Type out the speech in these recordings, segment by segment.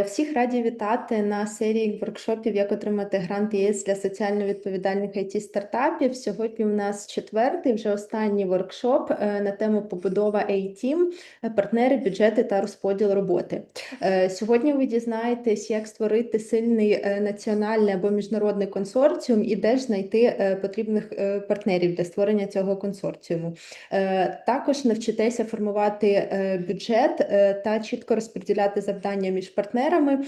Всіх раді вітати на серії воркшопів «Як отримати грант ЄС для соціально відповідальних IT-стартапів». Сьогодні у нас четвертий, вже останній воркшоп на тему «Побудова A-Team. Партнери, бюджети та розподіл роботи». Сьогодні ви дізнаєтесь, як створити сильний національний або міжнародний консорціум і де ж знайти потрібних партнерів для створення цього консорціуму. Також навчитеся формувати бюджет та чітко розподіляти завдання між партнерами,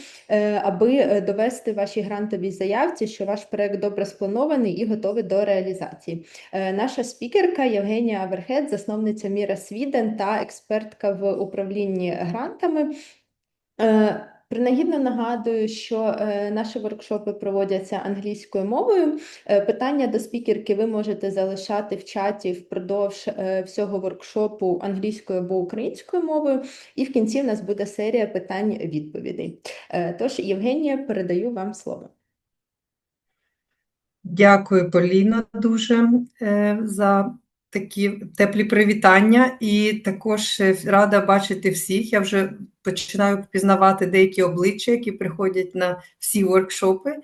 аби довести вашій грантовій заявці, що ваш проєкт добре спланований і готовий до реалізації. Наша спікерка Євгенія Аверхет, засновниця Міра Свіден та експертка в управлінні грантами. Принагідно нагадую, що наші воркшопи проводяться англійською мовою. Питання до спікерки ви можете залишати в чаті впродовж всього воркшопу англійською або українською мовою. І в кінці в нас буде серія питань-відповідей. Тож, Євгенія, передаю вам слово. Дякую, Поліно, дуже за такі теплі привітання, і також рада бачити всіх. Я вже починаю впізнавати деякі обличчя, які приходять на всі воркшопи,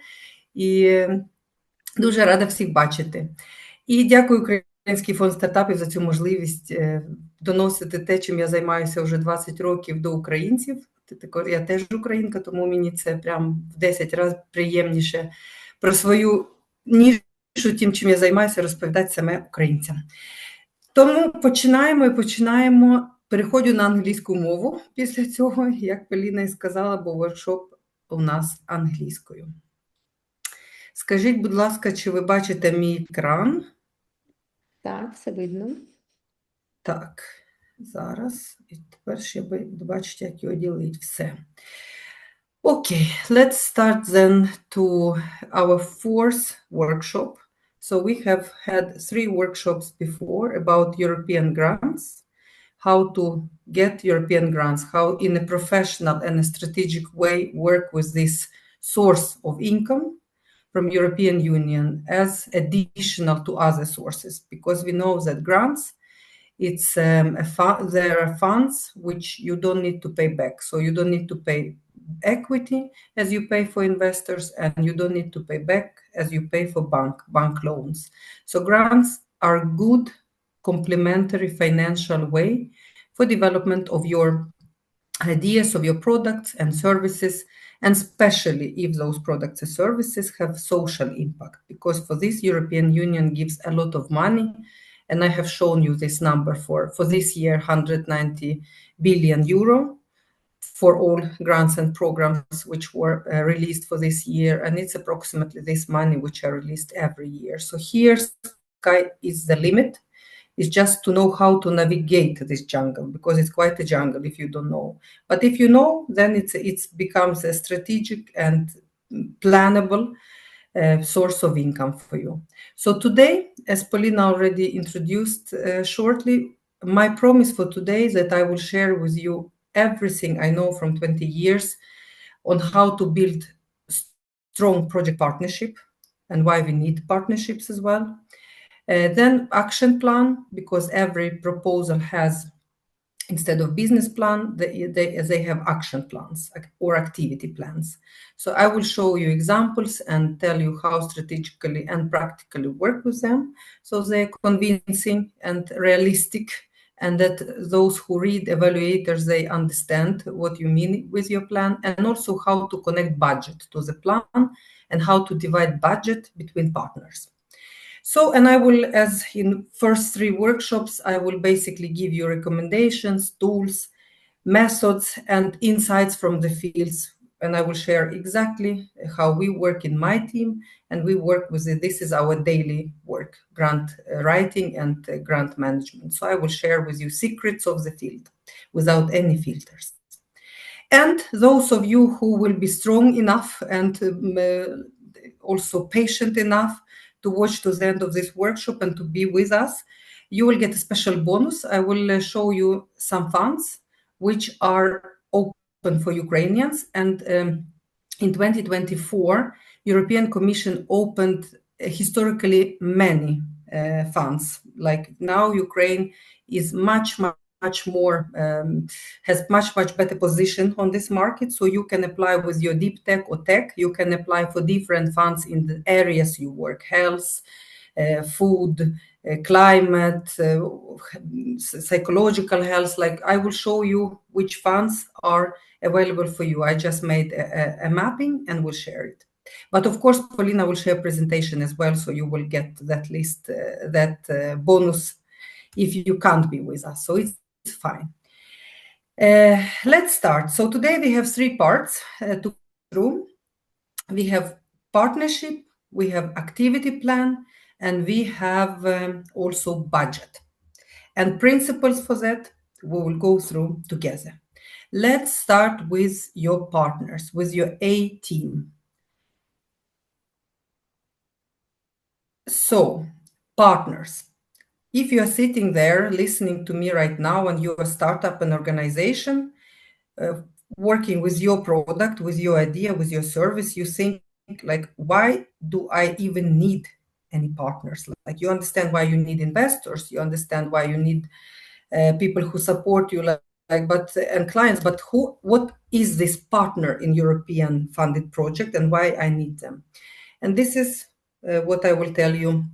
і дуже рада всіх бачити. І дякую Український фонд стартапів за цю можливість доносити те, чим я займаюся вже 20 років, до українців. Я теж українка, тому мені це прям в 10 разів приємніше про свою нішу тим, чим я займаюся, розповідати саме українцям. Тому починаємо. Переходжу на англійську мову після цього, як Поліна і сказала, бо воркшоп у нас англійською. Скажіть, будь ласка, чи ви бачите мій екран? Так, все видно. Так, зараз. І тепер ще ви бачите, як його ділить. Все. Okay, let's start then to our fourth workshop. So we have had 3 workshops before about European grants, how to get European grants, how in a professional and a strategic way work with this source of income from European Union as additional to other sources, because we know that grants, there are funds which you don't need to pay back. So you don't need to pay equity as you pay for investors, and you don't need to pay back as you pay for bank loans. So grants are good complementary financial way for development of your ideas, of your products and services, and especially if those products and services have social impact, because for this European Union gives a lot of money, and I have shown you this number for this year, 190 billion euro for all grants and programs which were released for this year, and it's approximately this money which are released every year. So here sky is the limit. It's just to know how to navigate this jungle, because it's quite a jungle if you don't know. But if you know, then it becomes a strategic and plannable source of income for you. So today, as Polina already introduced shortly, my promise for today is that I will share with you everything I know from 20 years on how to build strong project partnership and why we need partnerships as well. Then action plan, because every proposal has, instead of business plan, they have action plans or activity plans. So I will show you examples and tell you how strategically and practically work with them, so they're convincing and realistic, and that those who read evaluators, they understand what you mean with your plan, and also how to connect budget to the plan and how to divide budget between partners. So, and I will, as in first 3 workshops, I will basically give you recommendations, tools, methods, and insights from the fields, and I will share exactly how we work in my team, and we work with it. This is our daily work, grant writing and grant management. So I will share with you secrets of the field without any filters. And those of you who will be strong enough and also patient enough to watch to the end of this workshop and to be with us, you will get a special bonus. I will show you some funds which are open for Ukrainians, and in 2024, European Commission opened historically many funds. Like now, Ukraine is much much more, has much better position on this market. So you can apply with your deep tech or tech. You can apply for different funds in the areas you work: health, food, climate, psychological health. Like, I will show you which funds are available for you. I just made a mapping and will share it. But of course, Paulina will share presentation as well, so you will get that list, bonus if you can't be with us. So it's fine. Let's start. So today we have 3 parts to go through. We have partnership, we have activity plan, and we have also budget. And principles for that we will go through together. Let's start with your partners, with your A-team. So, partners. If you are sitting there listening to me right now and you're a startup, an organization, working with your product, with your idea, with your service, you think like, why do I even need any partners? Like, you understand why you need investors, you understand why you need people who support you, and clients, but what is this partner in European funded project and why I need them? And this is what I will tell you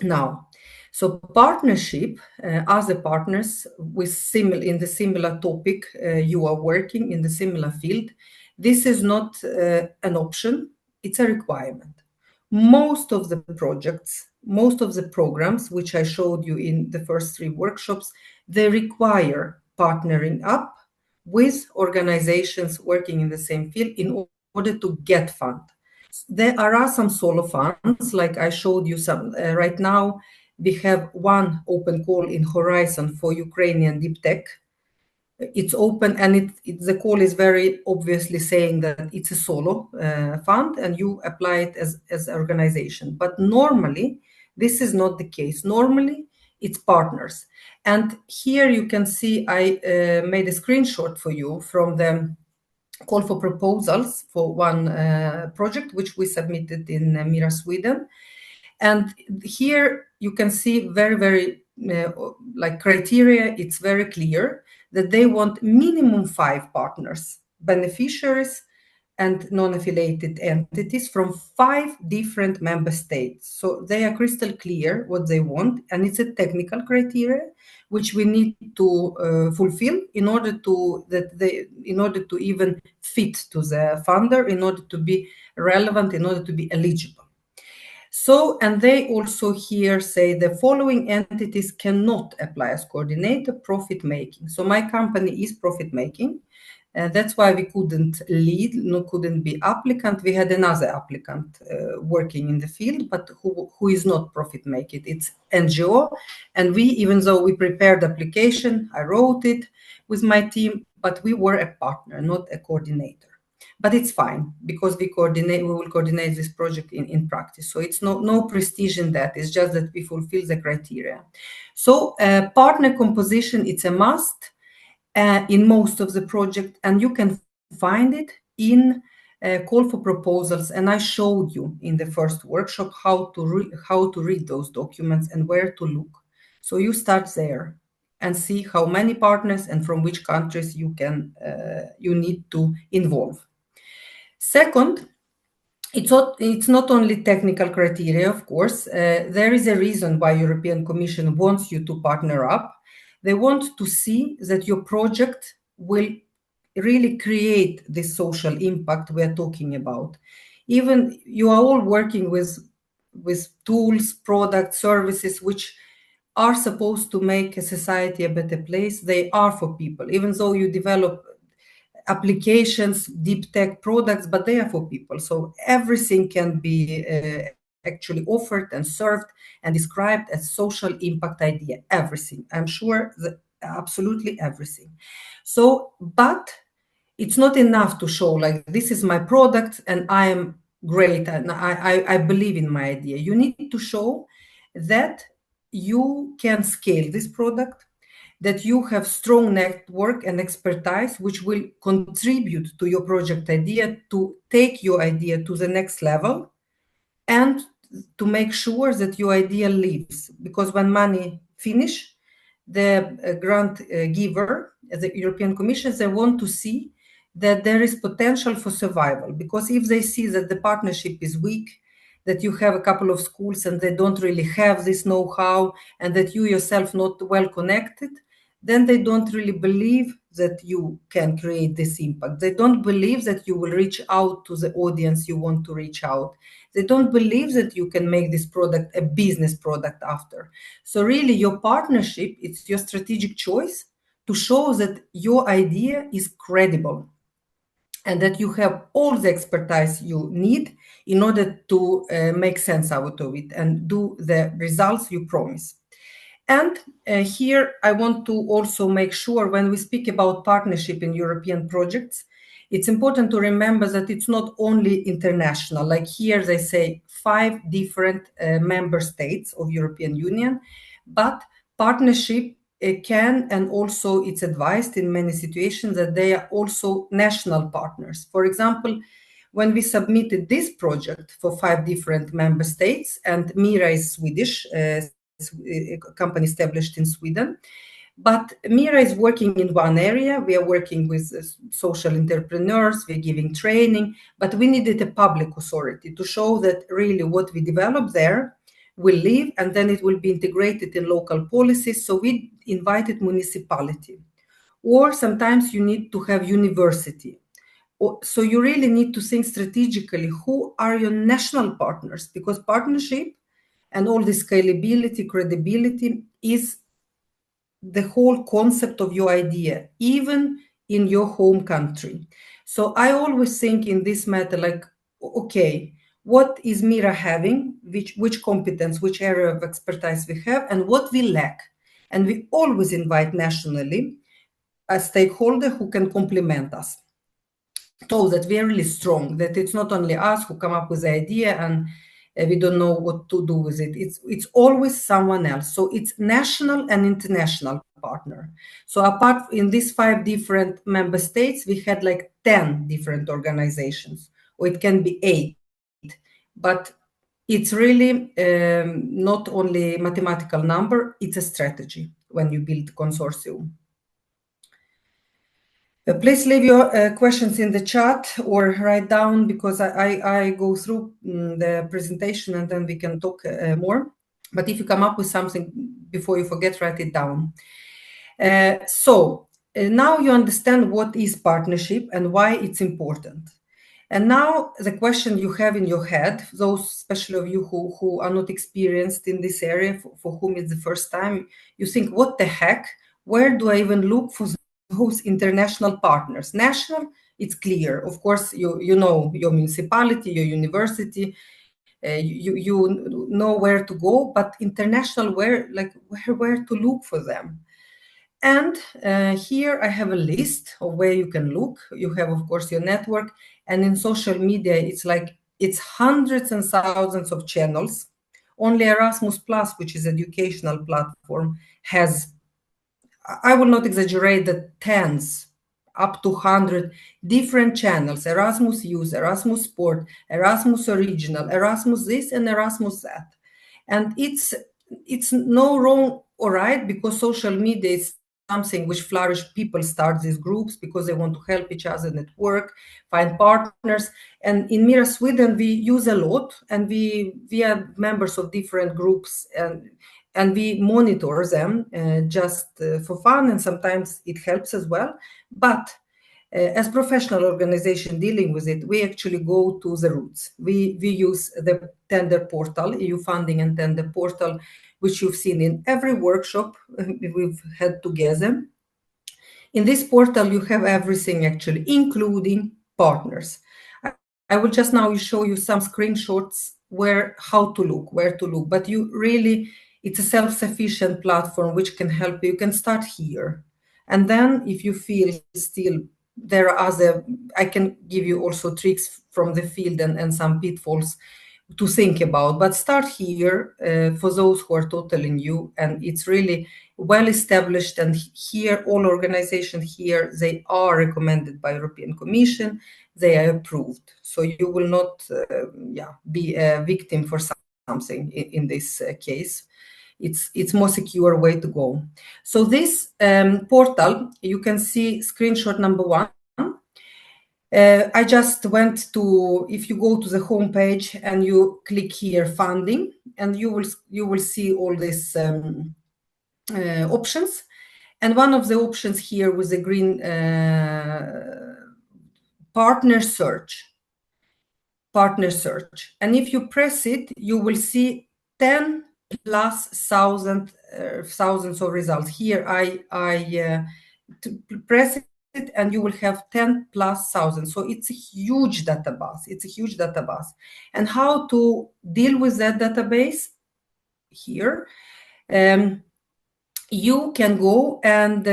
now. So partnership, other partners in the similar topic, you are working in the similar field. This is not an option, it's a requirement. Most of the projects, most of the programs, which I showed you in the first 3 workshops, they require partnering up with organizations working in the same field in order to get fund. There are some solo funds, like I showed you some. Right now, we have 1 open call in Horizon for Ukrainian deep tech. It's open, and the call is very obviously saying that it's a solo fund, and you apply it as an organization. But normally, this is not the case. Normally, it's partners. And here you can see I made a screenshot for you from the call for proposals for 1 project, which we submitted in Mira, Sweden. And here you can see very like criteria. It's very clear that they want minimum 5 partners, beneficiaries and non-affiliated entities from 5 different member states. So they are crystal clear what they want, and it's a technical criteria which we need to fulfill in order to even fit to the funder, in order to be relevant, in order to be eligible. So, and they also here say the following entities cannot apply as coordinator: profit making. So my company is profit making. That's why we couldn't couldn't be applicant. We had another applicant working in the field, but who is not profit making. It's NGO. And even though we prepared the application, I wrote it with my team, but we were a partner, not a coordinator. But it's fine, because we will coordinate this project in practice. So it's no prestige in that. It's just that we fulfill the criteria. So partner composition, it's a must in most of the project, and you can find it in call for proposals. And I showed you in the first workshop how to read those documents and where to look. So you start there and see how many partners and from which countries you need to involve. Second, it's not only technical criteria, of course. There is a reason why European Commission wants you to partner up. They want to see that your project will really create this social impact we're talking about. Even you are all working with tools, products, services, which are supposed to make a society a better place. They are for people, even though you develop applications, deep tech products, but they are for people. So everything can be actually offered and served and described as social impact idea. Everything, I'm sure, that absolutely everything. So, but it's not enough to show like, this is my product and I am great and I believe in my idea. You need to show that you can scale this product, that you have strong network and expertise, which will contribute to your project idea, to take your idea to the next level, and to make sure that your idea lives. Because when money finish, the grant giver, the European Commission, they want to see that there is potential for survival. Because if they see that the partnership is weak, that you have a couple of schools and they don't really have this know-how, and that you yourself not well connected, then they don't really believe that you can create this impact. They don't believe that you will reach out to the audience you want to reach out. They don't believe that you can make this product a business product after. So really your partnership, it's your strategic choice to show that your idea is credible and that you have all the expertise you need in order to make sense out of it and do the results you promise. And here I want to also make sure when we speak about partnership in European projects, it's important to remember that it's not only international. Like here they say 5 different member states of European Union, but partnership can, and also it's advised in many situations that they are also national partners. For example, when we submitted this project for 5 different member states, and Mira is Swedish, a company established in Sweden, but Mira is working in one area. We are working with social entrepreneurs, we're giving training, but we needed a public authority to show that really what we develop there will live, and then it will be integrated in local policies. So we invited municipality. Or sometimes you need to have university. So you really need to think strategically, who are your national partners? Because partnership and all the scalability, credibility is the whole concept of your idea, even in your home country. So I always think in this matter, like, okay, what is Mira having, which competence, which area of expertise we have, and what we lack. And we always invite nationally a stakeholder who can complement us, so that we are really strong, that it's not only us who come up with the idea and we don't know what to do with it. It's always someone else. So it's national and international partner. So apart in these 5 different member states, we had like 10 different organizations, or it can be 8. But it's really not only mathematical number, it's a strategy when you build consortium. Please leave your questions in the chat or write down, because I go through the presentation and then we can talk more. But if you come up with something before you forget, write it down. So now you understand what is partnership and why it's important. And now the question you have in your head, those especially of you who are not experienced in this area, for whom it's the first time, you think, what the heck? Where do I even look for those international partners? National, it's clear. Of course, you know your municipality, your university, you know where to go, but international, where to look for them? And here I have a list of where you can look. You have, of course, your network, and in social media, it's hundreds and thousands of channels. Only Erasmus Plus, which is an educational platform, has, I will not exaggerate, the tens, up to 100 different channels: Erasmus Youth, Erasmus Sport, Erasmus Original, Erasmus this, and Erasmus that. And it's no wrong or right, because social media is something which flourishes. People start these groups because they want to help each other, network, find partners. And in Mira Sweden, we use a lot, and we are members of different groups, and we monitor them just for fun, and sometimes it helps as well. But as professional organization dealing with it, we actually go to the roots. We use the tender portal, EU funding and tender portal, which you've seen in every workshop we've had together. In this portal, you have everything actually, including partners. I will just now show you some screenshots where to look, but you really, it's a self-sufficient platform which can help you. You can start here. And then if you feel still there are other, I can give you also tricks from the field and some pitfalls to think about, but start here for those who are totally new, and it's really well established. And here, all organizations here, they are recommended by European Commission, they are approved. So you will not be a victim for something in this case. it's more secure way to go. So this portal, you can see screenshot number 1. I just went to, if you go to the home page and you click here funding, and you will see all these options. And one of the options here with the green partner search. And if you press it, you will see 10 plus thousands of results. Here I press it and you will have 10 plus thousands. So it's a huge database. And how to deal with that database? Here, you can go and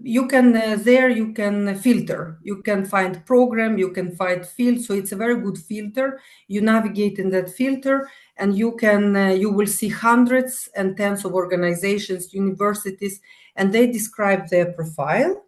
you can filter. You can find program, you can find field. So it's a very good filter. You navigate in that filter, and you will see hundreds and tens of organizations, universities, and they describe their profile,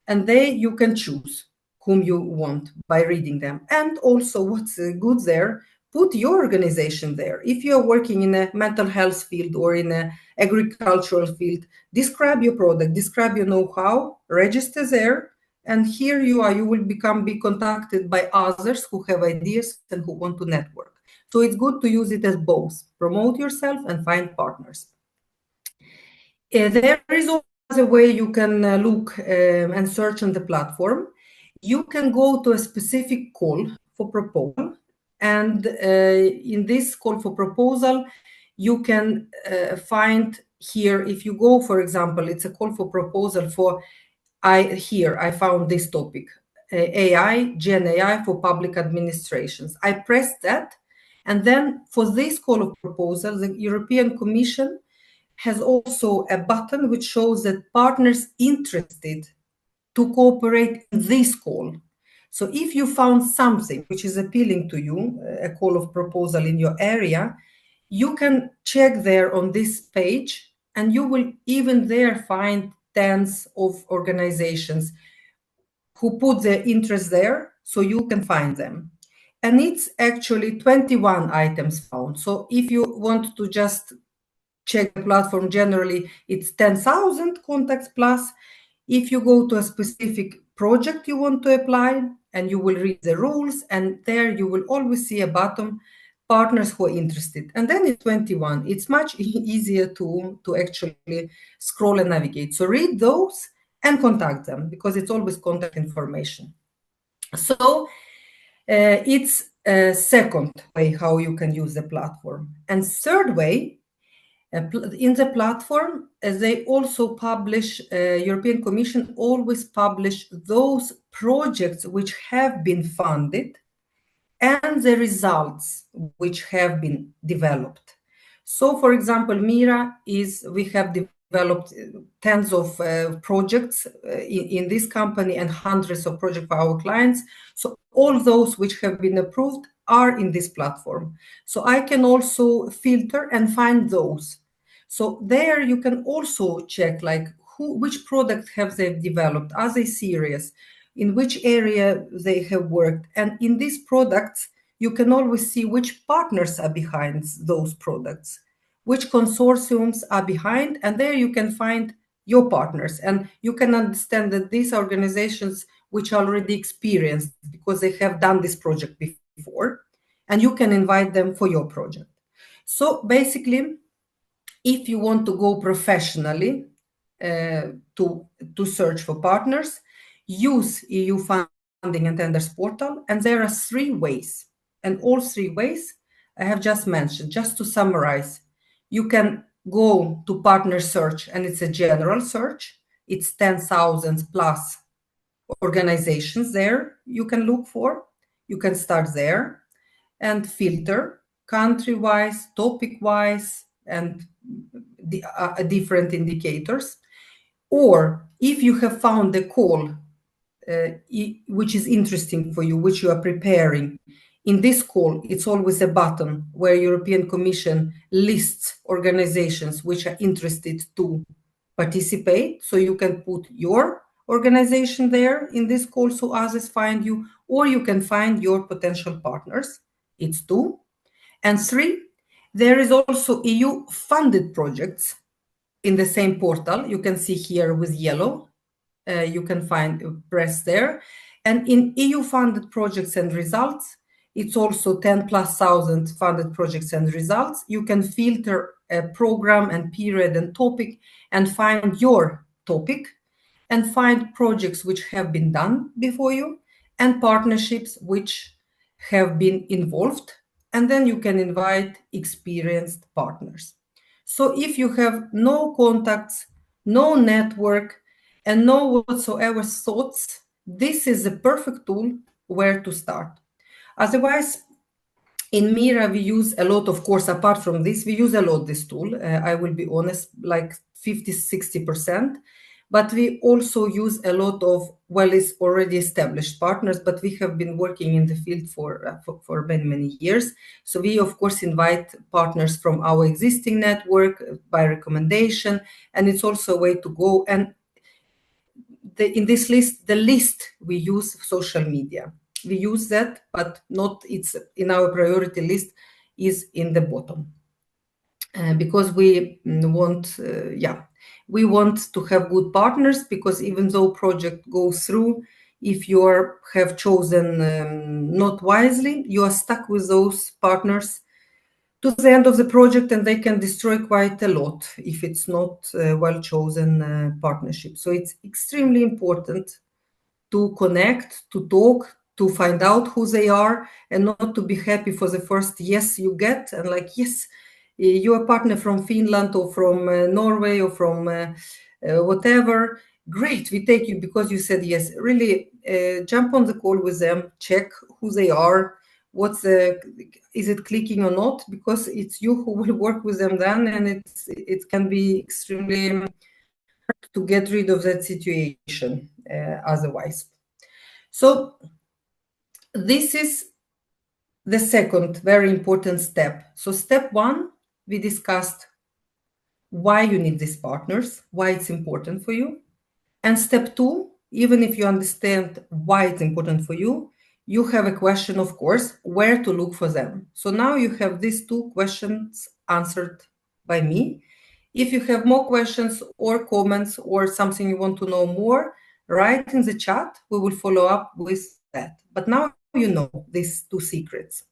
and you can choose whom you want by reading them. And also, what's good there, put your organization there. If you are working in a mental health field or in an agricultural field, describe your product, describe your know-how, register there, and here you are. You will be contacted by others who have ideas and who want to network. So it's good to use it as both. Promote yourself and find partners. There is also a way you can look and search on the platform. You can go to a specific call for proposal. And in this call for proposal, you can find here, if you go, for example, it's a call for proposal for, I found this topic, Gen AI for public administrations. I pressed that. And then for this call of proposal, the European Commission has also a button which shows that partners interested to cooperate in this call. So if you found something which is appealing to you, a call of proposal in your area, you can check there on this page, and you will even there find tens of organizations who put their interest there, so you can find them. And it's actually 21 items found. So if you want to just check the platform generally, it's 10,000 contacts plus. If you go to a specific project you want to apply, and you will read the rules, and there you will always see a button, partners who are interested. And then it's 21. It's much easier to actually scroll and navigate. So read those and contact them, because it's always contact information. So it's a second way how you can use the platform. And third way, in the platform, they also publish, European Commission always publish those projects which have been funded and the results which have been developed. So, for example, Mira we have developed tens of projects in this company and hundreds of projects for our clients. So all those which have been approved are in this platform. So I can also filter and find those. So there you can also check like which product have they developed, are they serious, in which area they have worked. And in these products, you can always see which partners are behind those products, which consortiums are behind, and there you can find your partners. And you can understand that these are organizations which are already experienced because they have done this project before, and you can invite them for your project. So basically, if you want to go professionally to search for partners, use EU funding and tenders portal, and there are 3 ways. And all 3 ways I have just mentioned. Just to summarize, you can go to partner search, and it's a general search. It's 10,000 plus organizations there you can look for. You can start there and filter country-wise, topic-wise, and different indicators. Or if you have found a call which is interesting for you, which you are preparing, in this call, it's always a button where European Commission lists organizations which are interested to participate. So you can put your organization there in this call so others find you, or you can find your potential partners. It's 2. And 3, There is also EU-funded projects in the same portal. You can see here with yellow. You can press there. And in EU-funded projects and results, it's also 10,000+ funded projects and results. You can filter a program and period and topic and find your topic and find projects which have been done before you and partnerships which have been involved. And then you can invite experienced partners. So if you have no contacts, no network, and no whatsoever thoughts, this is the perfect tool where to start. Otherwise, in Mira, we use a lot, of course, apart from this, we use a lot this tool. I will be honest, like 50-60%. But we also use a lot of, well, it's already established partners, but we have been working in the field for many, many years. So we, of course, invite partners from our existing network by recommendation, and it's also a way to go. And in this list, the list we use social media. We use that, but not it's in our priority list is in the bottom. Because we want, we want to have good partners, because even though project goes through, if you have chosen not wisely, you are stuck with those partners to the end of the project, and they can destroy quite a lot if it's not well-chosen partnership. So it's extremely important to connect, to talk, to find out who they are, and not to be happy for the first yes you get, and like, yes, you're a partner from Finland or from Norway or from whatever. Great, we take you because you said yes. Really jump on the call with them, check who they are, is it clicking or not, because it's you who will work with them then, and it can be extremely hard to get rid of that situation otherwise. So this is the second very important step. So step one, we discussed why you need these partners, why it's important for you. And step two, even if you understand why it's important for you, you have a question, of course, where to look for them. So now you have these two questions answered by me. If you have more questions or comments or something you want to know more, write in the chat. We will follow up with that. But now you know these two secrets.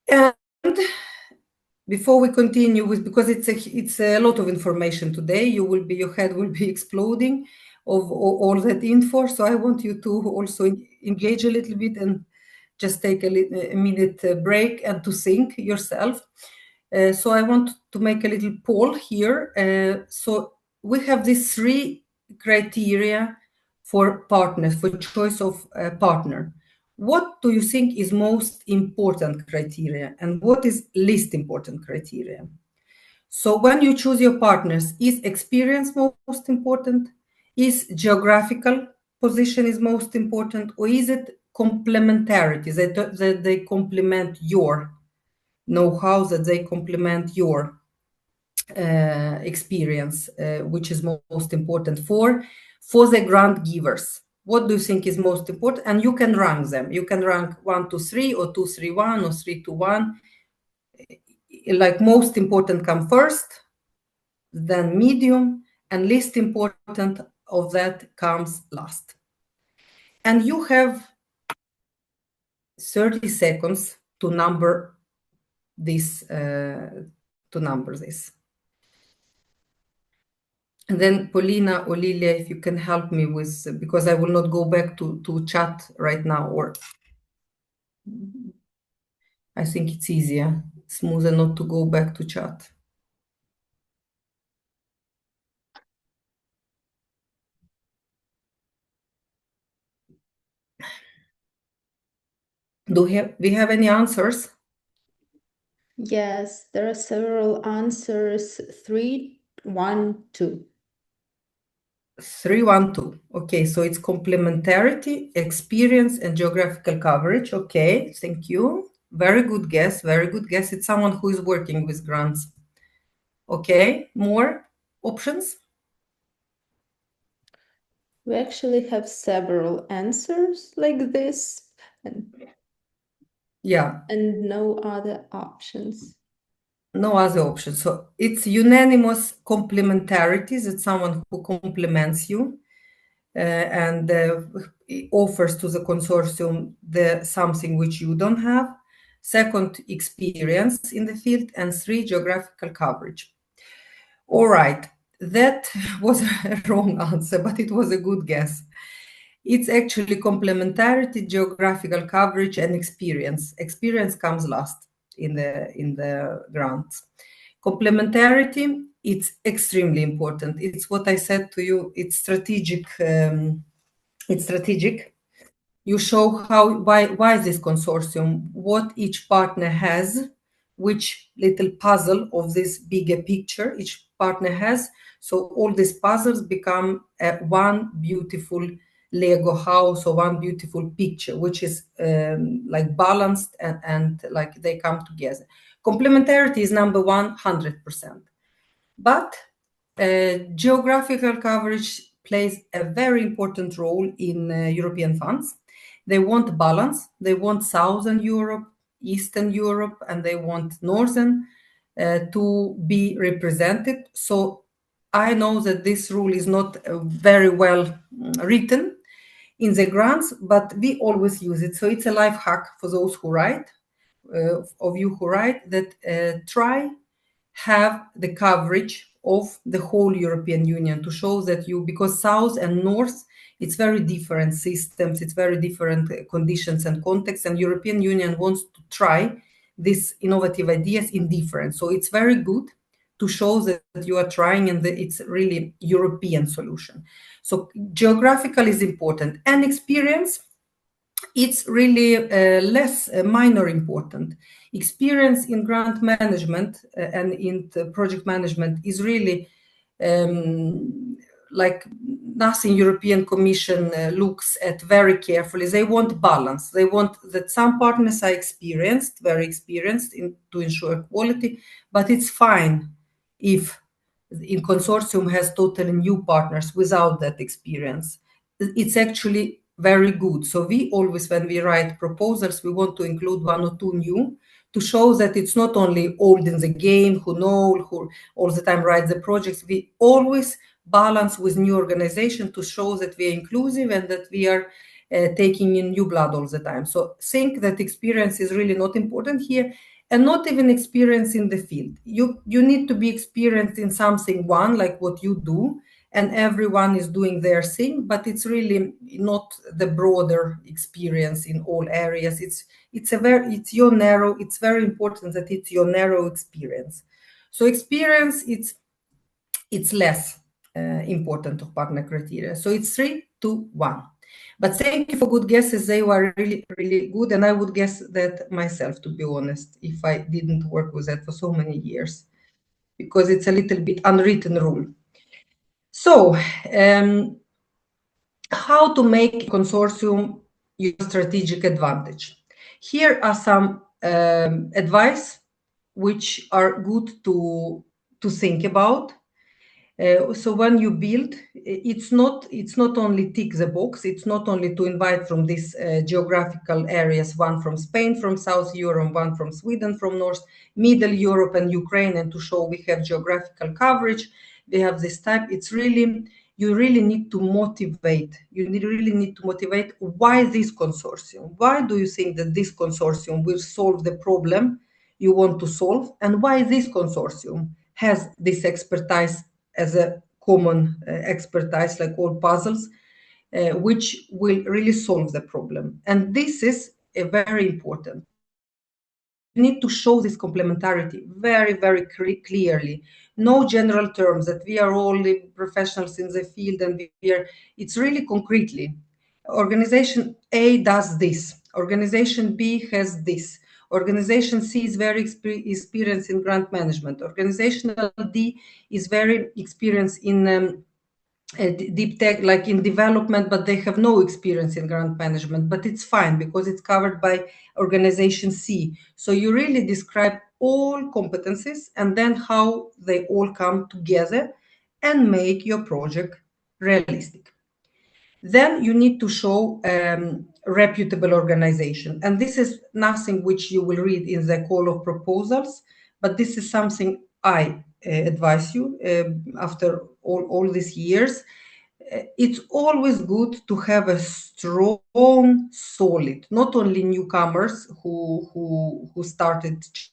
And before we continue with, because it's a lot of information today, your head will be exploding of all that info. So I want you to also engage a little bit and just take a minute break and to think yourself. So I want to make a little poll here. So we have these 3 criteria for partners, for choice of a partner. What do you think is most important criteria, and what is least important criteria? So when you choose your partners, is experience most important? Is geographical position is most important? Or is it complementarity, that they complement your know-how, that they complement your experience, which is most important for the grant givers? What do you think is most important? And you can rank them. You can rank 1 to 3 or 2, 3, 1 or 3 to 1. Like most important come first, then medium, and least important of that comes last. And you have 30 seconds to number this, And then Paulina or Lilia, if you can help me with, because I will not go back to chat right now, or I think it's easier, smoother not to go back to chat. Do we have any answers? Yes, there are several answers. 3, 1, 2. 3, 1, 2. Okay, so it's complementarity, experience, and geographical coverage. Okay, thank you. Very good guess, very good guess. It's someone who is working with grants. Okay, more options? We actually have several answers like this. And Yeah, and no other options. no other option. So it's unanimous complementarity, that someone who complements you and offers to the consortium something which you don't have. Second, experience in the field. And 3, geographical coverage. All right, that was a wrong answer, but it was a good guess. It's actually complementarity, geographical coverage, and experience. Experience comes last in the grants. Complementarity, it's extremely important. It's what I said to you. It's strategic. It's strategic. You show why this consortium, what each partner has, which little puzzle of this bigger picture each partner has. So all these puzzles become one beautiful Lego house or one beautiful picture, which is like balanced and like they come together. Complementarity is number 100%. But geographical coverage plays a very important role in European funds. They want balance. They want Southern Europe, Eastern Europe, and they want Northern to be represented. So I know that this rule is not very well written in the grants, but we always use it. So it's a life hack for those who write, of you who write, that try have the coverage of the whole European Union to show that because South and North, it's very different systems, it's very different conditions and contexts, and European Union wants to try these innovative ideas in different. So it's very good to show that you are trying and that it's really European solution. So geographical is important, and experience, it's really less minor important. Experience in grant management and in the project management is really like nothing European Commission looks at very carefully. They want balance. They want that some partners are experienced, very experienced to ensure quality, but it's fine if in consortium has totally new partners without that experience. It's actually very good. So we always, when we write proposals, we want to include 1 or 2 new to show that it's not only old in the game, who all the time write the projects. We always balance with new organization to show that we are inclusive and that we are taking in new blood all the time. So think that experience is really not important here, and not even experience in the field. You need to be experienced in something, like what you do, and everyone is doing their thing, but it's really not the broader experience in all areas. It's your narrow. It's very important that it's your narrow experience. So experience, it's less important of partner criteria. So it's 3, 2, 1. But thank you for good guesses. They were really, really good, and I would guess that myself, to be honest, if I didn't work with that for so many years, because it's a little bit unwritten rule. So, how to make a consortium your strategic advantage? Here are some advice which are good to think about. So when you build, it's not only tick the box. It's not only to invite from these geographical areas, one from Spain, from South Europe, one from Sweden, from North, Middle Europe, and Ukraine, and to show we have geographical coverage. We have this type. You really need to motivate. You really need to motivate why this consortium. Why do you think that this consortium will solve the problem you want to solve, and why this consortium has this expertise as a common expertise, like all puzzles, which will really solve the problem. And this is very important. You need to show this complementarity very, very clearly. No general terms that we are all professionals in the field and it's really concretely. Organization A does this. Organization B has this. Organization C is very experienced in grant management. Organization D is very experienced in deep tech, like in development, but they have no experience in grant management. But it's fine because it's covered by organization C. So you really describe all competencies and then how they all come together and make your project realistic. Then you need to show reputable organization. And this is nothing which you will read in the call of proposals, but this is something I advise you after all these years. It's always good to have a strong, solid, not only newcomers who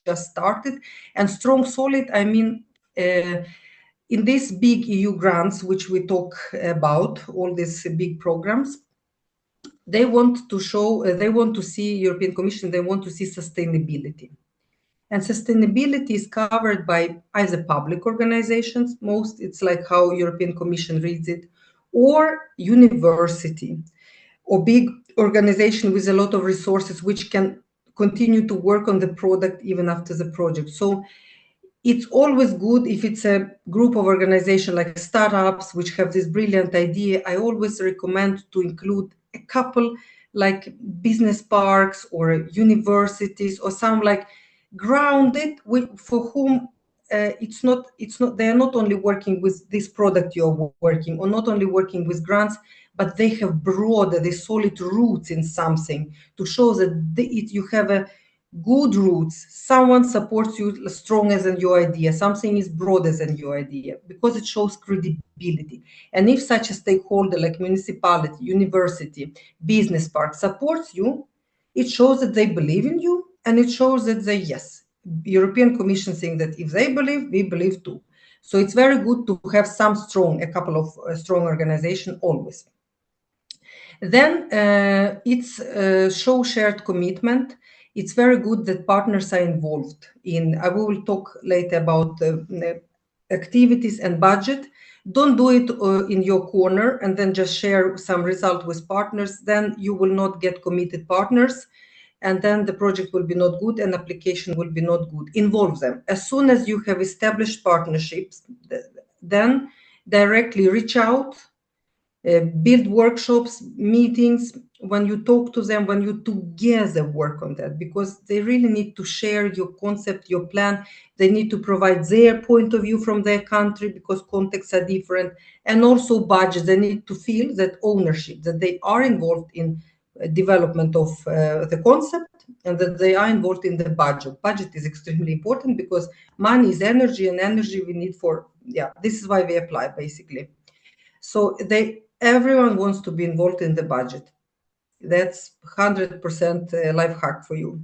just started, and strong, solid, I mean, in these big EU grants, which we talk about, all these big programs, they want to show, they want to see, European Commission, they want to see sustainability. And sustainability is covered by either public organizations, most it's like how European Commission reads it, or university, or big organization with a lot of resources which can continue to work on the product even after the project. So it's always good if it's a group of organizations like startups which have this brilliant idea. I always recommend to include a couple like business parks or universities or some like grounded for whom it's not they are not only working with this product you're working, or not only working with grants, but they have broader, they solid roots in something to show that you have a good roots. Someone supports you stronger than your idea. Something is broader than your idea because it shows credibility. And if such a stakeholder like municipality, university, business park supports you, it shows that they believe in you, and it shows that they, yes, European Commission saying that if they believe, we believe too. So it's very good to have a couple of strong organizations always. Then it's show shared commitment. It's very good that partners are involved in, I will talk later about activities and budget. Don't do it in your corner and then just share some result with partners. Then you will not get committed partners, and then the project will be not good and application will be not good. Involve them. As soon as you have established partnerships, then directly reach out, build workshops, meetings, when you talk to them, when you together work on that, because they really need to share your concept, your plan. They need to provide their point of view from their country because contexts are different, and also budget. They need to feel that ownership, that they are involved in development of the concept, and that they are involved in the budget. Budget is extremely important because money is energy, and energy we need for, this is why we apply basically. So everyone wants to be involved in the budget. That's 100% life hack for you.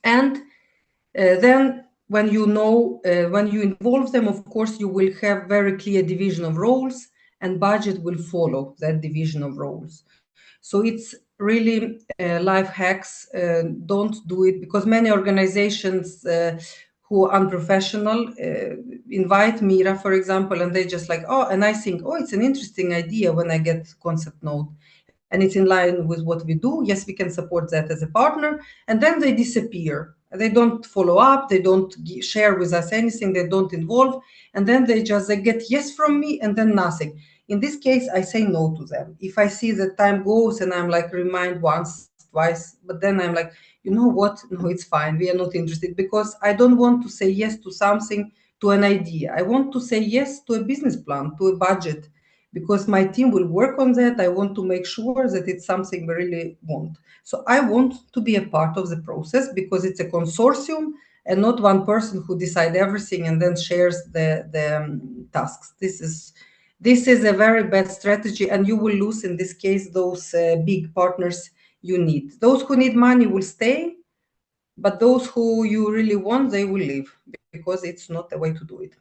And then when you involve them, of course, you will have very clear division of roles, and budget will follow that division of roles. So it's really life hacks. Don't do it, because many organizations who are unprofessional invite Mira, for example, and they just like, and I think, it's an interesting idea when I get concept note, and it's in line with what we do. Yes, we can support that as a partner. And then they disappear. They don't follow up. They don't share with us anything. They don't involve. And then they get yes from me and then nothing. In this case, I say no to them. If I see that time goes and I'm like, remind once, twice, but then I'm like, you know what? No, it's fine. We are not interested, because I don't want to say yes to something, to an idea. I want to say yes to a business plan, to a budget, because my team will work on that. I want to make sure that it's something we really want. So I want to be a part of the process, because it's a consortium and not one person who decides everything and then shares the tasks. This is a very bad strategy, and you will lose in this case those big partners you need. Those who need money will stay, but those who you really want, they will leave, because it's not the way to do it.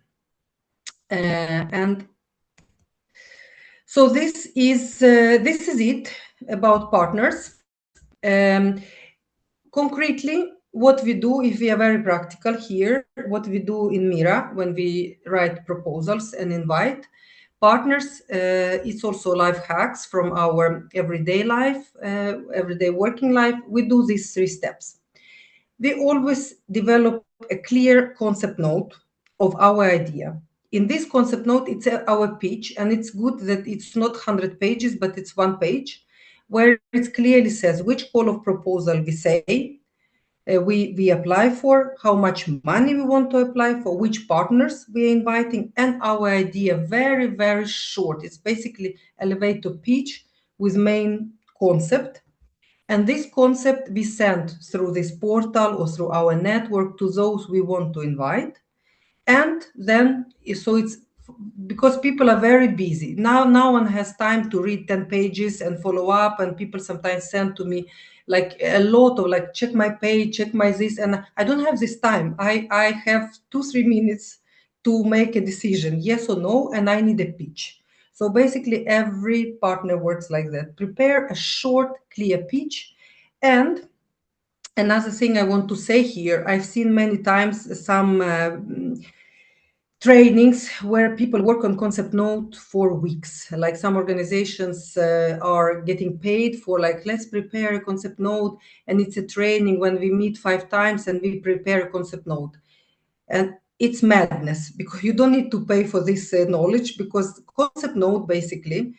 And so this is it about partners. Concretely, what we do, if we are very practical here, what we do in Mira when we write proposals and invite partners, it's also life hacks from our everyday life, everyday working life. We do these 3 steps. We always develop a clear concept note of our idea. In this concept note, it's our pitch, and it's good that it's not 100 pages, but it's 1 page, where it clearly says which call of proposal we say we apply for, how much money we want to apply for, which partners we are inviting, and our idea. Very, very short. It's basically elevator pitch with main concept. And this concept we send through this portal or through our network to those we want to invite. And then, so it's because people are very busy. Now no one has time to read 10 pages and follow up. And people sometimes send to me like a lot of like, check my page, check my this. And I don't have this time. I have 2-3 minutes to make a decision, yes or no, and I need a pitch. So basically every partner works like that. Prepare a short, clear pitch. And another thing I want to say here, I've seen many times some trainings where people work on concept note for weeks. Like some organizations are getting paid for like, let's prepare a concept note. And it's a training when we meet 5 times and we prepare a concept note. And it's madness because you don't need to pay for this knowledge, because concept note, basically,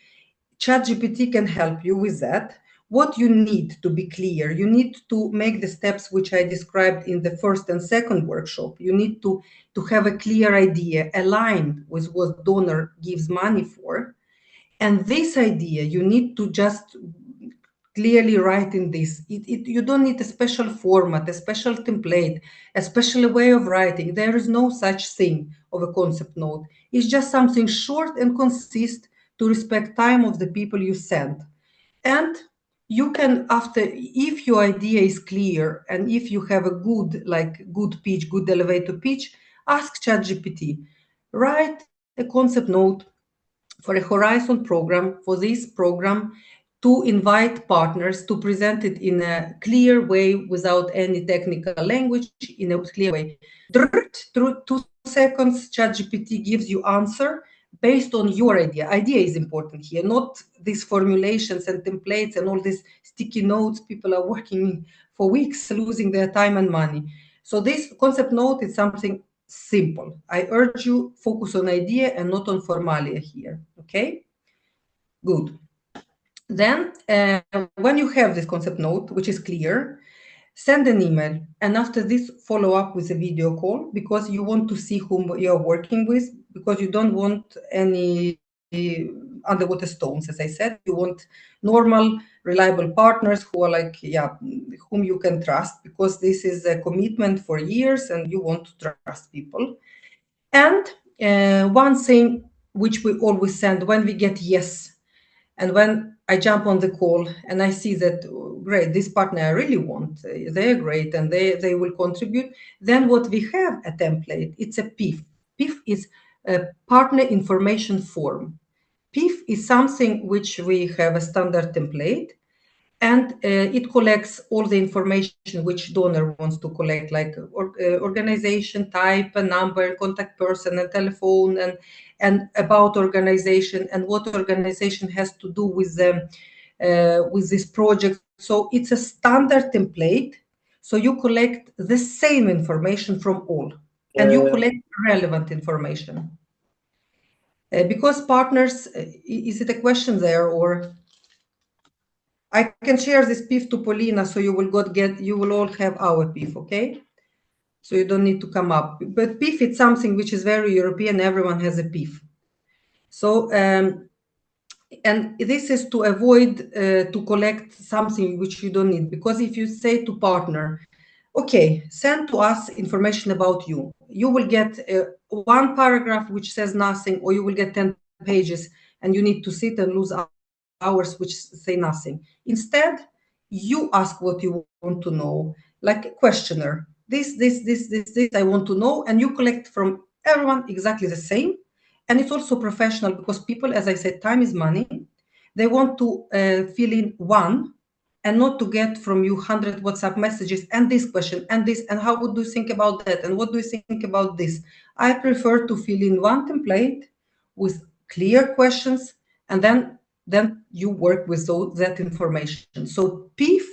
ChatGPT can help you with that. What you need to be clear, you need to make the steps which I described in the first and second workshop. You need to have a clear idea aligned with what donor gives money for. And this idea, you need to just clearly write in this. You don't need a special format, a special template, a special way of writing. There is no such thing of a concept note. It's just something short and concise to respect time of the people you send. And you can, after, if your idea is clear and if you have a good pitch, good elevator pitch, ask ChatGPT, write a concept note for a Horizon program, for this program, to invite partners to present it in a clear way without any technical language, in a clear way. Through 2 seconds, ChatGPT gives you answer based on your idea. Idea is important here, not these formulations and templates and all these sticky notes. People are working for weeks, losing their time and money. So this concept note is something simple. I urge you, focus on idea and not on formalia here, okay? Good. Then when you have this concept note, which is clear, send an email. And after this, follow up with a video call, because you want to see whom you're working with, because you don't want any underwater stones, as I said. You want normal, reliable partners who are like, whom you can trust, because this is a commitment for years and you want to trust people. And one thing which we always send when we get yes, and when I jump on the call and I see that, great, this partner I really want, they're great and they will contribute, then what we have a template, it's a PIF. PIF is a partner information form. PIF is something which we have a standard template, and it collects all the information which donor wants to collect, like organization type, a number, contact person, and telephone, and about organization, and what organization has to do with this project. So it's a standard template. So you collect the same information from all, and you collect relevant information. Because partners, is it a question there, or? I can share this PIF to Polina, so you will all have our PIF, okay? So you don't need to come up. But PIF is something which is very European. Everyone has a PIF. So, and this is to avoid to collect something which you don't need. Because if you say to partner, okay, send to us information about you, you will get 1 paragraph which says nothing, or you will get 10 pages and you need to sit and lose hours which say nothing. Instead, you ask what you want to know, like a questionnaire. This I want to know, and you collect from everyone exactly the same. And it's also professional, because people, as I said, time is money. They want to fill in one, and not to get from you 100 WhatsApp messages and this question and this, and how would you think about that, and what do you think about this? I prefer to fill in one template with clear questions, and then you work with that information. So PIF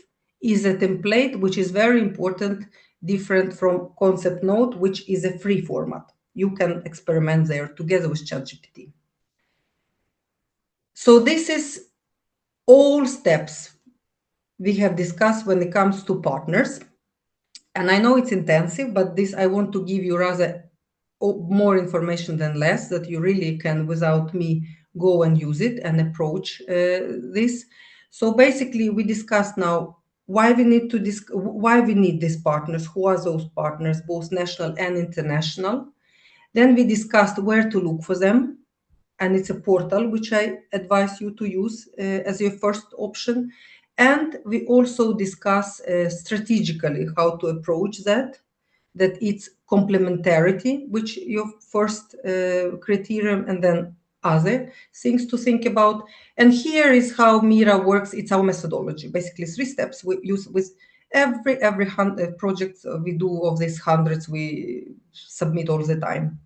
is a template which is very important, different from concept note, which is a free format. You can experiment there together with ChatGPT. So this is all steps we have discussed when it comes to partners. And I know it's intensive, but this I want to give you rather more information than less, that you really can, without me, go and use it and approach this. So basically, we discussed now why we need these partners, who are those partners, both national and international. Then we discussed where to look for them, and it's a portal which I advise you to use as your first option. And we also discuss strategically how to approach that it's complementarity, which your first criterion, and then other things to think about. And here is how Mira works. It's our methodology, basically 3 steps we use with every project we do of these hundreds we submit all the time.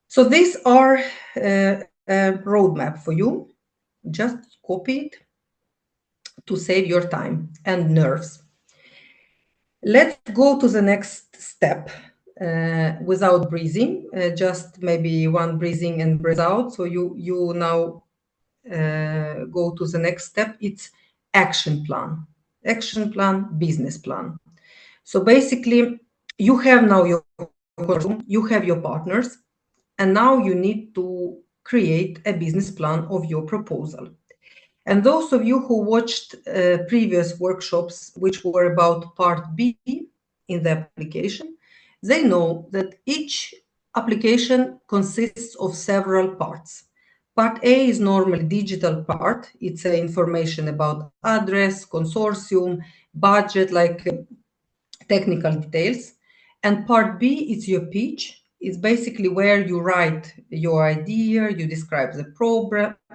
So these are a roadmap for you. Just copy it to save your time and nerves. Let's go to the next step without breathing, just maybe one breathing and breath out. So you now go to the next step. It's action plan, business plan. So basically, you have now you have your partners, and now you need to create a business plan of your proposal. And those of you who watched previous workshops, which were about part B in the application, they know that each application consists of several parts. Part A is normally digital part. It's information about address, consortium, budget, like technical details. And part B is your pitch. It's basically where you write your idea, you describe the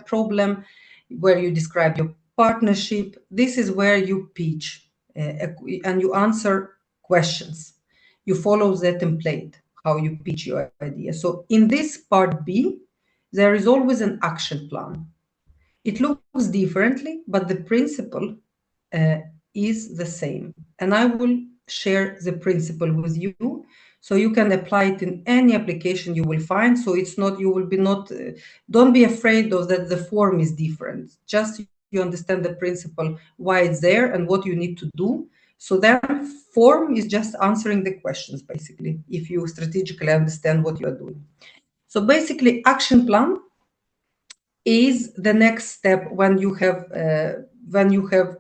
problem, where you describe your partnership. This is where you pitch and you answer questions. You follow the template, how you pitch your idea. So in this part B, there is always an action plan. It looks differently, but the principle is the same. And I will share the principle with you, so you can apply it in any application you will find. So it's not, you will be not, don't be afraid of that the form is different. Just you understand the principle, why it's there and what you need to do. So that form is just answering the questions, basically, if you strategically understand what you are doing. So basically, action plan is the next step when you have